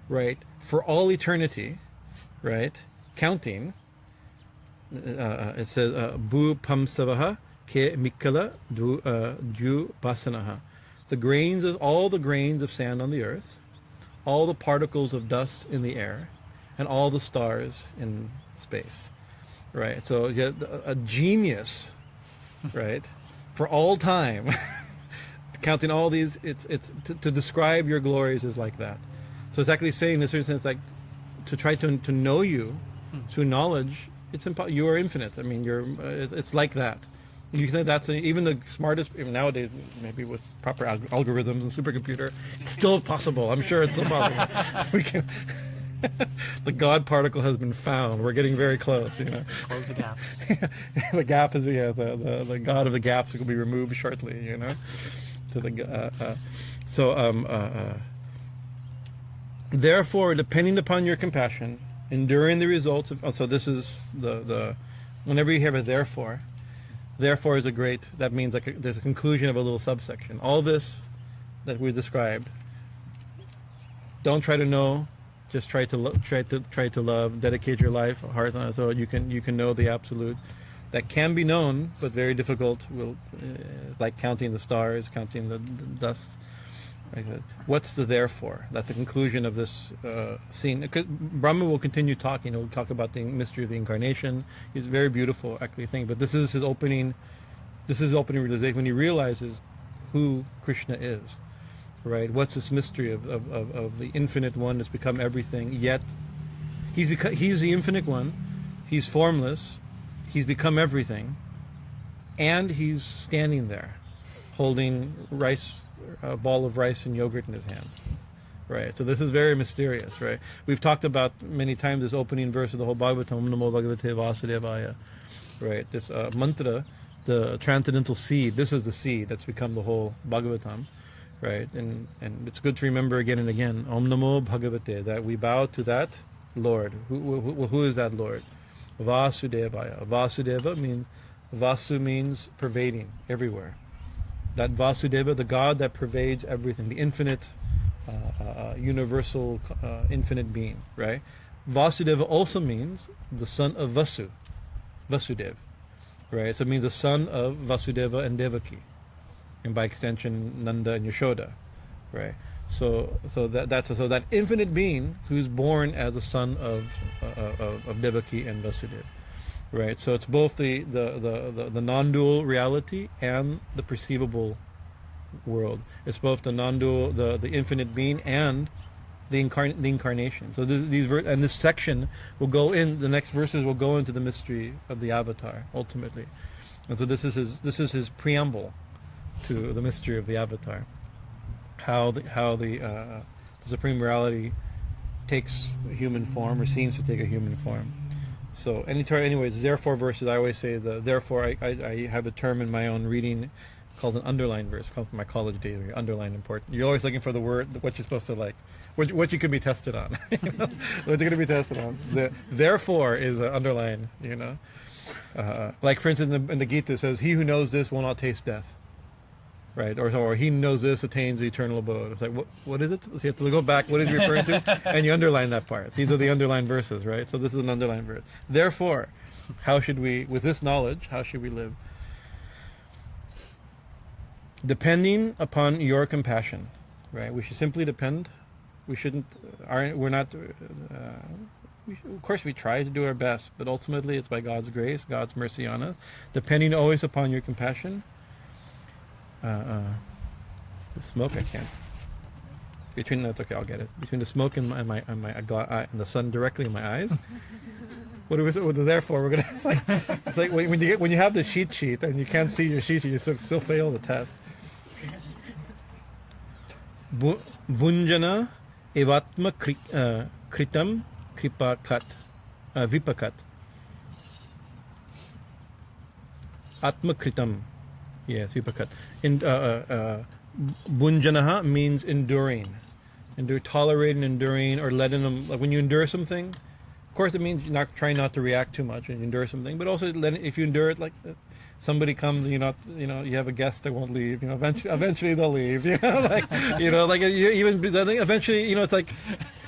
right? For all eternity, right? Counting. It says, "Bu pamsavaha ke mikala du basanaha." All the grains of sand on the earth, all the particles of dust in the air, and all the stars in space, right? So you have a genius, right? For all time, counting all these. It's to describe your glories is like that. So it's actually saying, in a certain sense, like to try to know you through knowledge. It's you are infinite. I mean, it's like that. You think that's even the smartest nowadays, maybe with proper algorithms and supercomputer, it's still possible. I'm sure it's still possible. The God particle has been found. We're getting very close. Close the gap. The gap is the God of the gaps will be removed shortly. To the therefore, depending upon your compassion, enduring the results of. So this is the whenever you have a therefore is a great. That means like there's a conclusion of a little subsection. All this that we described. Don't try to know, just try to love. Dedicate your life, heart, so you can know the absolute. That can be known, but very difficult. Like counting the stars, counting the dust. Like that. What's the therefore? That's the conclusion of this scene. Brahma will continue talking. He'll talk about the mystery of the incarnation. It's a very beautiful, actually, thing. But this is his opening. This is his opening realization when he realizes who Krishna is. Right? What's this mystery of the infinite one that's become everything? Yet he's the infinite one. He's formless. He's become everything, and he's standing there, holding a ball of rice and yogurt in his hand. Right. So this is very mysterious. Right. We've talked about many times this opening verse of the whole Bhagavatam, Om Namo Bhagavate Vasudevaya. Right. This mantra, the transcendental seed. This is the seed that's become the whole Bhagavatam. Right. And it's good to remember again and again, Om Namo Bhagavate, that we bow to that Lord. Who is that Lord? Vasudevaya. Vasudeva means, Vasu means pervading, everywhere. That Vasudeva, the God that pervades everything, the infinite, universal, infinite being, right? Vasudeva also means the son of Vasudev, right? So it means the son of Vasudeva and Devaki, and by extension Nanda and Yashoda, right? So that infinite being who's born as a son of Devaki and Vasudeva, right? So it's both the non-dual reality and the perceivable world. It's both the non-dual, the infinite being, and the incarnation. So and this section will go in. The next verses will go into the mystery of the avatar ultimately, and so this is his preamble to the mystery of the avatar. How the Supreme Reality takes a human form, or seems to take a human form. So anyways, therefore verses. I always say therefore. I have a term in my own reading called an underline verse. Comes from my college days. Where you underline important. You're always looking for the word, what you're supposed to like, what you could be tested on. What you're going to be tested on. Therefore is an underline. Like for instance, in the Gita it says, "He who knows this will not taste death." Right, or he knows this attains the eternal abode. It's like, what is it? So you have to go back. What is he referring to? And you underline that part. These are the underlined verses, right? So this is an underlined verse. Therefore, how should we, with this knowledge, how should we live? Depending upon your compassion, right? We should simply depend. We shouldn't. We're not. Of course, we try to do our best, but ultimately, it's by God's grace, God's mercy on us. Depending always upon your compassion. The smoke, I can't. That's okay. I'll get it. Between the smoke and and the sun directly in my eyes. What is it? Therefore, we're gonna. It's like when you have the cheat sheet and you can't see your cheat sheet, you still fail the test. Bunjana evatma kritam kripakat vipakat atma kritam. Yes, vipakat. Bunjanaha means enduring. Tolerating, enduring, or letting them. Like when you endure something, of course it means trying not to react too much when you endure something. But also, if you endure it, like somebody comes, you have a guest that won't leave. Eventually they'll leave. Eventually, it's like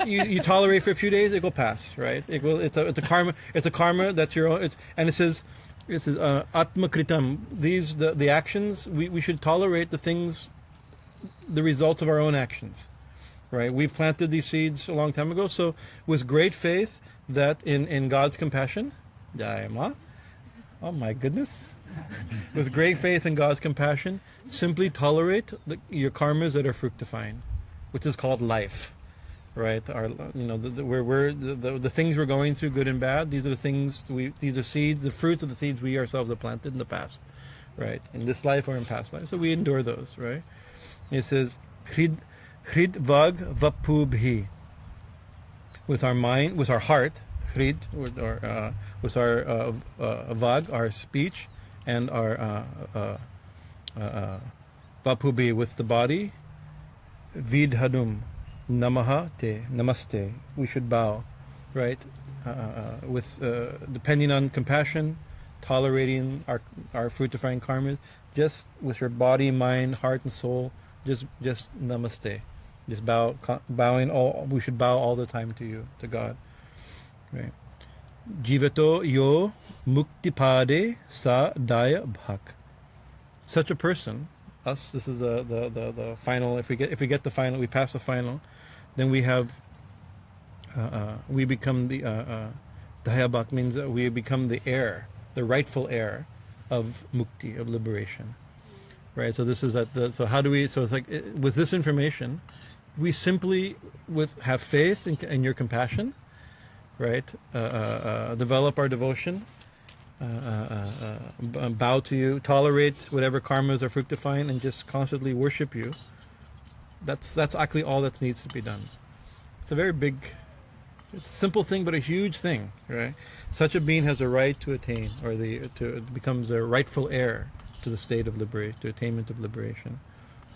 you tolerate for a few days, it will pass, right? It's a karma. It's a karma that's your own. And it says. This is atma kritam. These the actions we should tolerate the things, the results of our own actions, right? We've planted these seeds a long time ago, so with great faith that in God's compassion, oh my goodness, with great faith in God's compassion, simply tolerate your karmas that are fructifying, which is called life. Right, the things we're going through, good and bad. These are the things these are seeds, the fruits of the seeds we ourselves have planted in the past, right? In this life or in past life. So we endure those, right? It says, "Hrid vag vapubhi." With our mind, with our heart, hrid, with our vag, our speech, and our vapubhi, with the body, vidhadum. Namaha te, namaste. We should bow, right? With depending on compassion, tolerating our fructifying karmas, just with your body, mind, heart, and soul, just namaste. Just bowing all. We should bow all the time to you, to God, right? Jivato yo muktipade sa daya bhak. Such a person, us. This is the final. If we get the final, we pass the final. Then we have, we become the Dayabhak means that we become the heir, the rightful heir of mukti, of liberation, right? So this is so how do we? So it's like with this information, we simply have faith in your compassion, right? Develop our devotion, bow to you, tolerate whatever karmas are fructifying, and just constantly worship you. That's actually all that needs to be done. It's a very big, it's a simple thing, but a huge thing, right? Such a being has a right to attain, or becomes a rightful heir to the state of liberation, to attainment of liberation.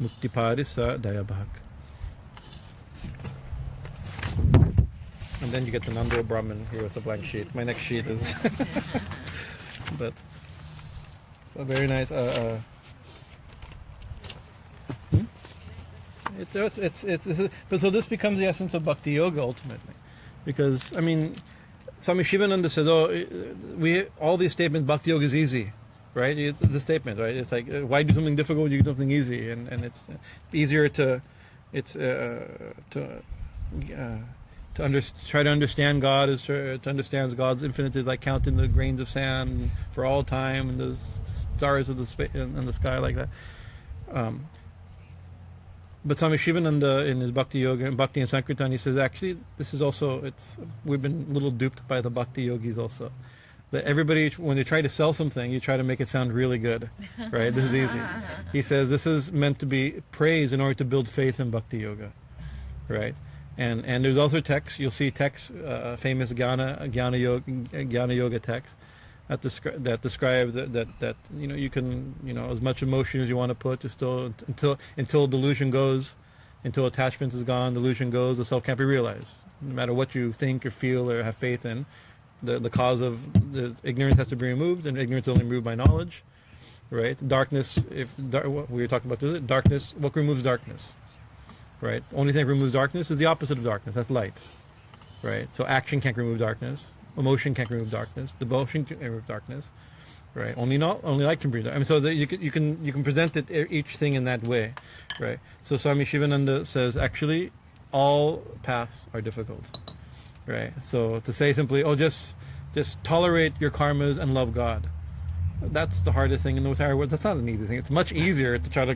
Muktipadi sa dayabhak. And then you get the Nando Brahman here with a blank sheet. My next sheet is, but it's a very nice. But so this becomes the essence of Bhakti Yoga ultimately, because I mean, Swami Shivananda says, all these statements, Bhakti Yoga is easy, right? It's the statement, right? It's like, why do something difficult? You do something easy, and it's easier to try to understand God is to understand God's infinite is like counting the grains of sand for all time and the stars of the in the sky like that. But Swami Shivananda in his Bhakti Yoga and Bhakti and Sankirtan, he says actually this is also we've been a little duped by the Bhakti yogis also. That everybody, when they try to sell something, you try to make it sound really good, right? This is easy. He says this is meant to be praise in order to build faith in Bhakti Yoga, right? And there's also texts. You'll see texts, famous Jnana Yoga texts that describe that you can as much emotion as you want to put to still until delusion goes, until attachment is gone, delusion goes, the self can't be realized. No matter what you think or feel or have faith in. The cause of the ignorance has to be removed, and ignorance is only removed by knowledge, right? Darkness, what we were talking about, darkness, what removes darkness, right? Only thing that removes darkness is the opposite of darkness, that's light, right? So action can't remove darkness, emotion can't remove darkness, devotion can't remove darkness, right? Only light can remove darkness. I mean, so that you can present it each thing in that way, right? So Swami Shivananda says actually all paths are difficult. Right. So to say simply, just tolerate your karmas and love God, that's the hardest thing in the entire world. That's not an easy thing. It's much easier to try to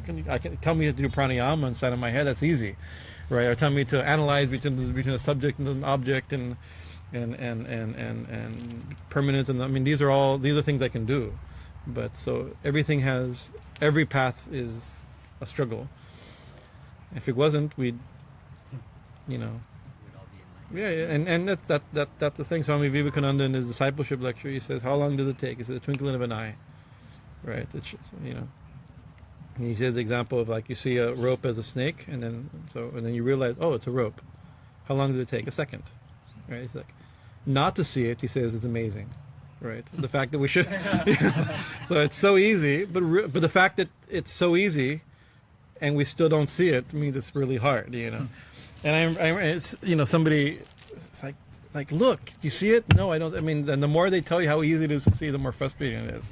tell me to do pranayama inside of my head. That's easy, right? Or tell me to analyze between the subject and the object and permanence. And I mean, these are things I can do. But so every path is a struggle. If it wasn't, we'd. Yeah, and that's the thing. Swami Vivekananda in his discipleship lecture, he says, how long does it take? He says, a twinkling of an eye, right? And he says the example of like you see a rope as a snake, and then you realize, oh, it's a rope. How long does it take? A second, right? It's like not to see it. He says is amazing, right? The fact that we should, so it's so easy, but the fact that it's so easy, and we still don't see it means it's really hard, And it's somebody, it's like, look, you see it? No, I don't. I mean, and the more they tell you how easy it is to see, the more frustrating it is.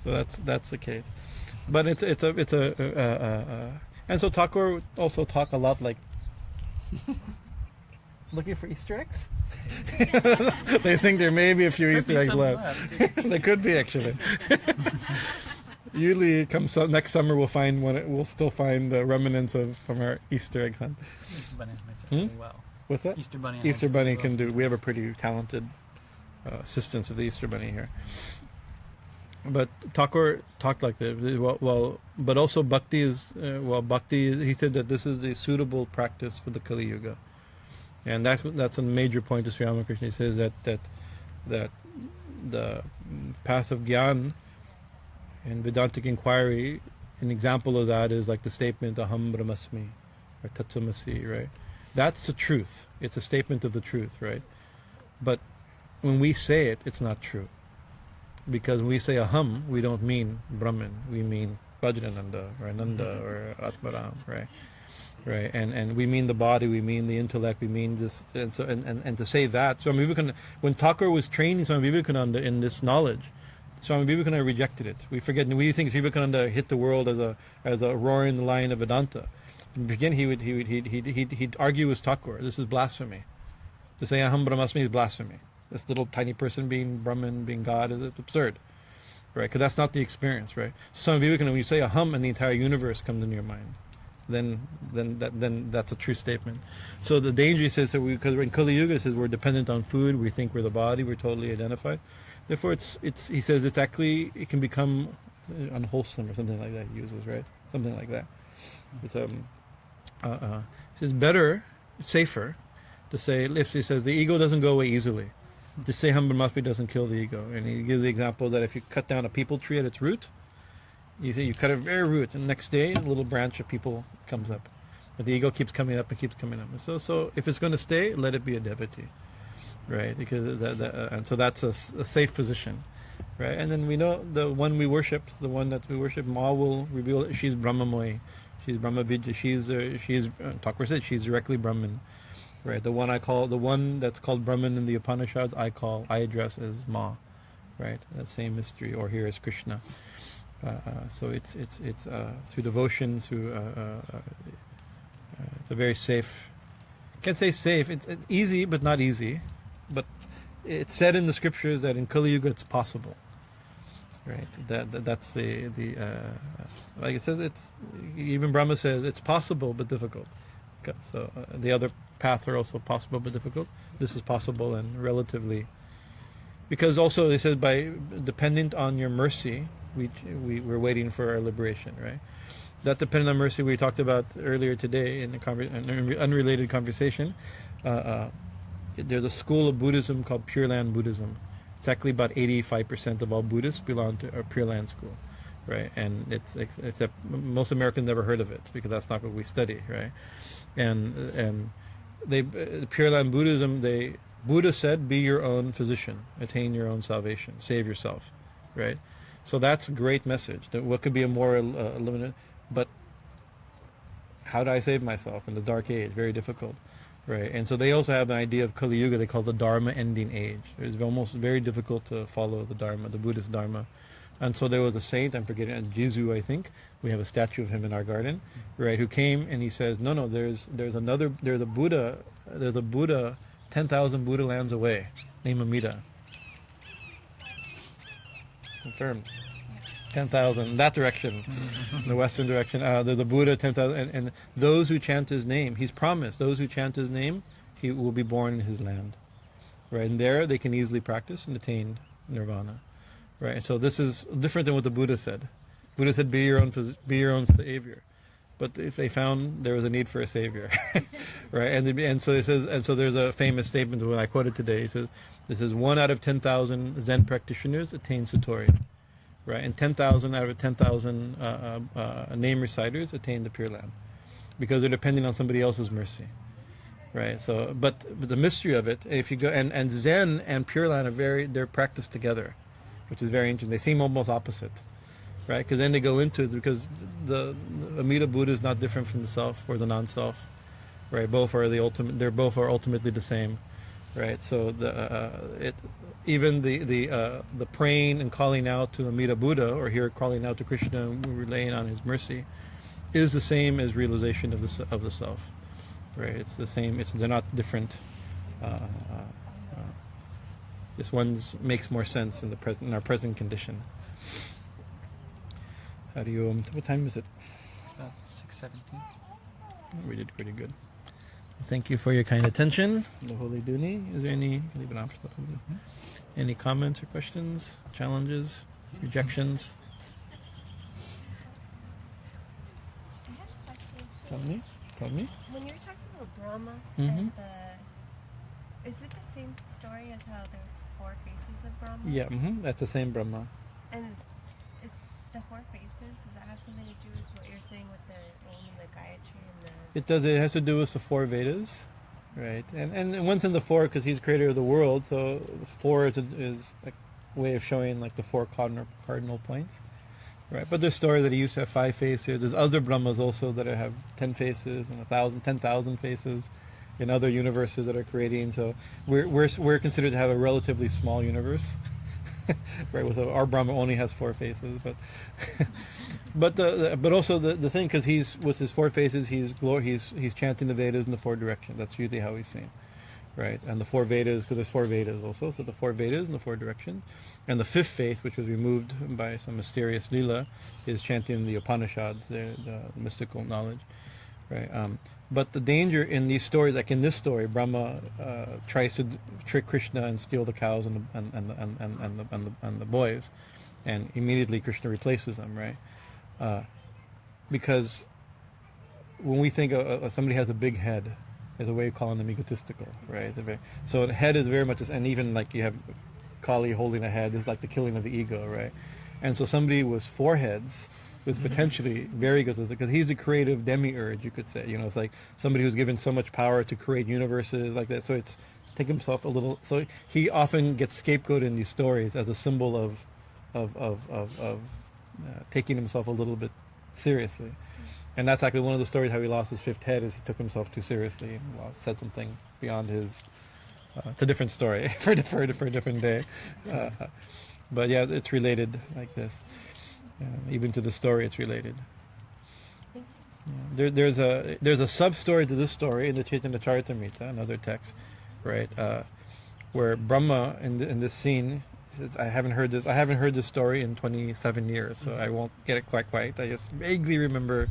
So that's the case. But and so Thakur would also talk a lot like looking for Easter eggs. They think there may be a few Easter eggs left. There could be actually. Usually, next summer, we'll still find the remnants from our Easter egg hunt. Easter Bunny makes it really well. What's that? Easter Bunny can do. We have a pretty talented assistants of the Easter Bunny here. But Thakur talked like that. But also bhakti is bhakti. He said that this is a suitable practice for the Kali Yuga, and that's a major point of Sri Ramakrishna. He says that the path of Gyan. In Vedantic inquiry, an example of that is like the statement Aham Brahmasmi or Tatsamasi, right? That's the truth. It's a statement of the truth, right? But when we say it, it's not true. Because when we say Aham, we don't mean Brahman. We mean Bhajanananda or Ananda or Atmaram, right? Right? And we mean the body, we mean the intellect, we mean this, and so and to say that, Swami Vivekananda, when Thakur was training Swami Vivekananda in this knowledge, Swami Vivekananda rejected it. We think Vivekananda hit the world as a roaring lion of Vedanta. In the beginning, he'd argue with Thakur. This is blasphemy. To say Aham Brahmasmi is blasphemy. This little tiny person being Brahman, being God, is absurd, right? Because that's not the experience, right? So Swami Vivekananda, when you say Aham and the entire universe comes into your mind, then that's a true statement. So the danger, he says, because in Kali Yuga, it says we're dependent on food. We think we're the body. We're totally identified. Therefore, he says it can become unwholesome or something like that. He uses, right? Something like that. It's he says better, safer, to say. If he says the ego doesn't go away easily, to say Aham Brahmasmi doesn't kill the ego, and he gives the example that if you cut down a people tree at its root, you cut it very root, and the next day a little branch of people comes up, but the ego keeps coming up and keeps coming up. And so if it's going to stay, let it be a devotee. Right, because and so that's a safe position, right? And then we know the one we worship, Ma will reveal she's Brahmamoyi, she's Brahma Vidya, she's Thakur said she's directly Brahman, right? The one that's called Brahman in the Upanishads, I address as Ma, right? That same mystery, or here is Krishna. So it's through devotion, through it's a very safe. I can't say safe. It's easy, but not easy. But it's said in the scriptures that in Kali Yuga it's possible. right? That's the like it says, it's even Brahma says it's possible but difficult. Okay, so the other paths are also possible but difficult. This is possible and relatively, because also it says by dependent on your mercy, we're waiting for our liberation, right? That dependent on mercy we talked about earlier today in an unrelated conversation. There's a school of Buddhism called Pure Land Buddhism. It's actually about 85% of all Buddhists belong to a Pure Land school, right? And except most Americans never heard of it because that's not what we study, right? And Pure Land Buddhism, Buddha said, be your own physician, attain your own salvation, save yourself, right? So that's a great message. What could be a more limited? But how do I save myself in the dark age? Very difficult. Right, and so they also have an idea of Kali Yuga they call the Dharma ending age. It's almost very difficult to follow the Dharma, the Buddhist Dharma. And so there was a saint, I'm forgetting, Jizu, I think. We have a statue of him in our garden, right? Who came and he says, no, there's a Buddha, 10,000 Buddha lands away, named Amida. Confirmed. 10,000 in that direction, in the western direction. There's a Buddha 10,000, and those who chant his name, he's promised those who chant his name, he will be born in his land, right? And there they can easily practice and attain nirvana, right? And so this is different than what the Buddha said. Buddha said, be your own savior, but if they found there was a need for a savior, right? And so it says, and so there's a famous statement when I quoted today. He says, this is 1 out of 10,000 Zen practitioners attain satori. Right, and 10,000 out of 10,000 name reciters attain the Pure Land, because they're depending on somebody else's mercy, right? So, but the mystery of it, if you go and Zen and Pure Land they're practiced together, which is very interesting. They seem almost opposite, right? Because then they go into it because the Amida Buddha is not different from the self or the non-self, right? Both are the ultimate. They're both are ultimately the same, right? So even the praying and calling out to Amida Buddha, or here calling out to Krishna and relying on his mercy, is the same as realization of the self, right? It's the same. They're not different. This one makes more sense in our present condition. How do you? What time is it? 6:17. We did pretty good. Thank you for your kind attention. The Holy Duni. Is there any comments or questions, challenges, rejections? I have a question. Tell me. When you're talking about Brahma, Mm-hmm. is it the same story as how there's 4 faces of Brahma? Yeah, that's the same Brahma. And is the 4 faces, does that have something to do with what you're saying with the Om and the Gayatri and the... It does. It has to do with the 4 Vedas, right? And one's in the 4 because he's creator of the world. So 4 is a way of showing like the 4 cardinal points, right? But there's stories that he used to have 5 faces. There's other Brahmas also that have 10 faces and 10,000 faces in other universes that are creating. So we're considered to have a relatively small universe, right? So our Brahma only has 4 faces, but but also the thing, because he's with his 4 faces, he's chanting the Vedas in the 4 directions. That's usually how he's seen, right? And the 4 Vedas, because there's 4 Vedas also, so the 4 Vedas in the 4 directions, and the 5th faith, which was removed by some mysterious lila, is chanting the Upanishads, the mystical knowledge, right? But the danger in these stories, like in this story, Brahma tries to trick Krishna and steal the cows and the boys, and immediately Krishna replaces them, right? Because when we think of somebody has a big head, there's a way of calling them egotistical, right? So the head is very much, and even like you have Kali holding a head is like the killing of the ego, right? And so somebody with 4 heads was potentially very egotistic, because he's a creative demiurge, you could say. You know, it's like somebody who's given so much power to create universes like that. So it's take himself a little. So he often gets scapegoated in these stories as a symbol of taking himself a little bit seriously. And that's actually one of the stories how he lost his 5th head, is he took himself too seriously and said something beyond his. It's a different story for a different day. But yeah, it's related like this. Even to the story, it's related. Yeah. There's a sub story to this story in the Chaitanya Charitamrita, another text, right? Where Brahma in this scene He says, I haven't heard this story in 27 years, so I won't get it quite. I just vaguely remember,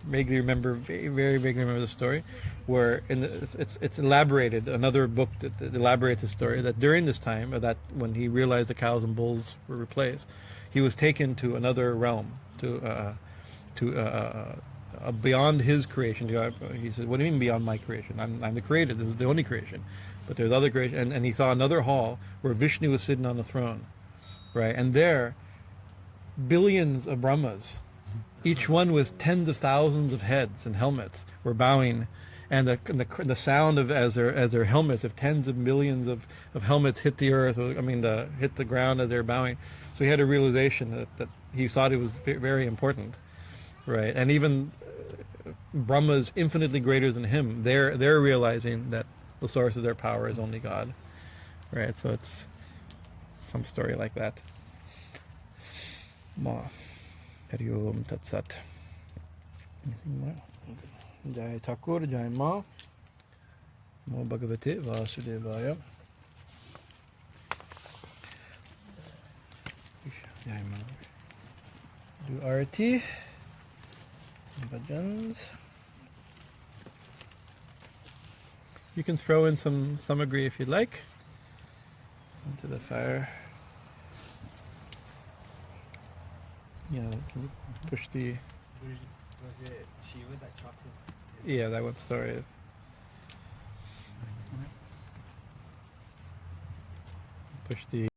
very vaguely remember the story, where it's elaborated. Another book that elaborates the story that during this time, that when he realized the cows and bulls were replaced, he was taken to another realm, to beyond his creation. He said, "What do you mean beyond my creation? I'm the creator. This is the only creation." But there's other creation, and he saw another hall where Vishnu was sitting on the throne, right? And there, billions of Brahmas, each one with tens of thousands of heads and helmets, were bowing, and the sound of as their helmets, if tens of millions of helmets hit the earth, hit the ground as they're bowing. So he had a realization that he thought it was very important, right? And even Brahmas infinitely greater than him, they're realizing that the source of their power is only God, right? So it's some story like that. Ma, Hari Om Tat Sat. Jai Thakur, Jai Ma, Mo Bhagavate Vasudevaya. Jai Ma. Do Arati, some bhajans. You can throw in some samagri if you'd like into the fire. Yeah, can you push the... Was it Shiva that chopped his... Yeah, that one story is. Push the...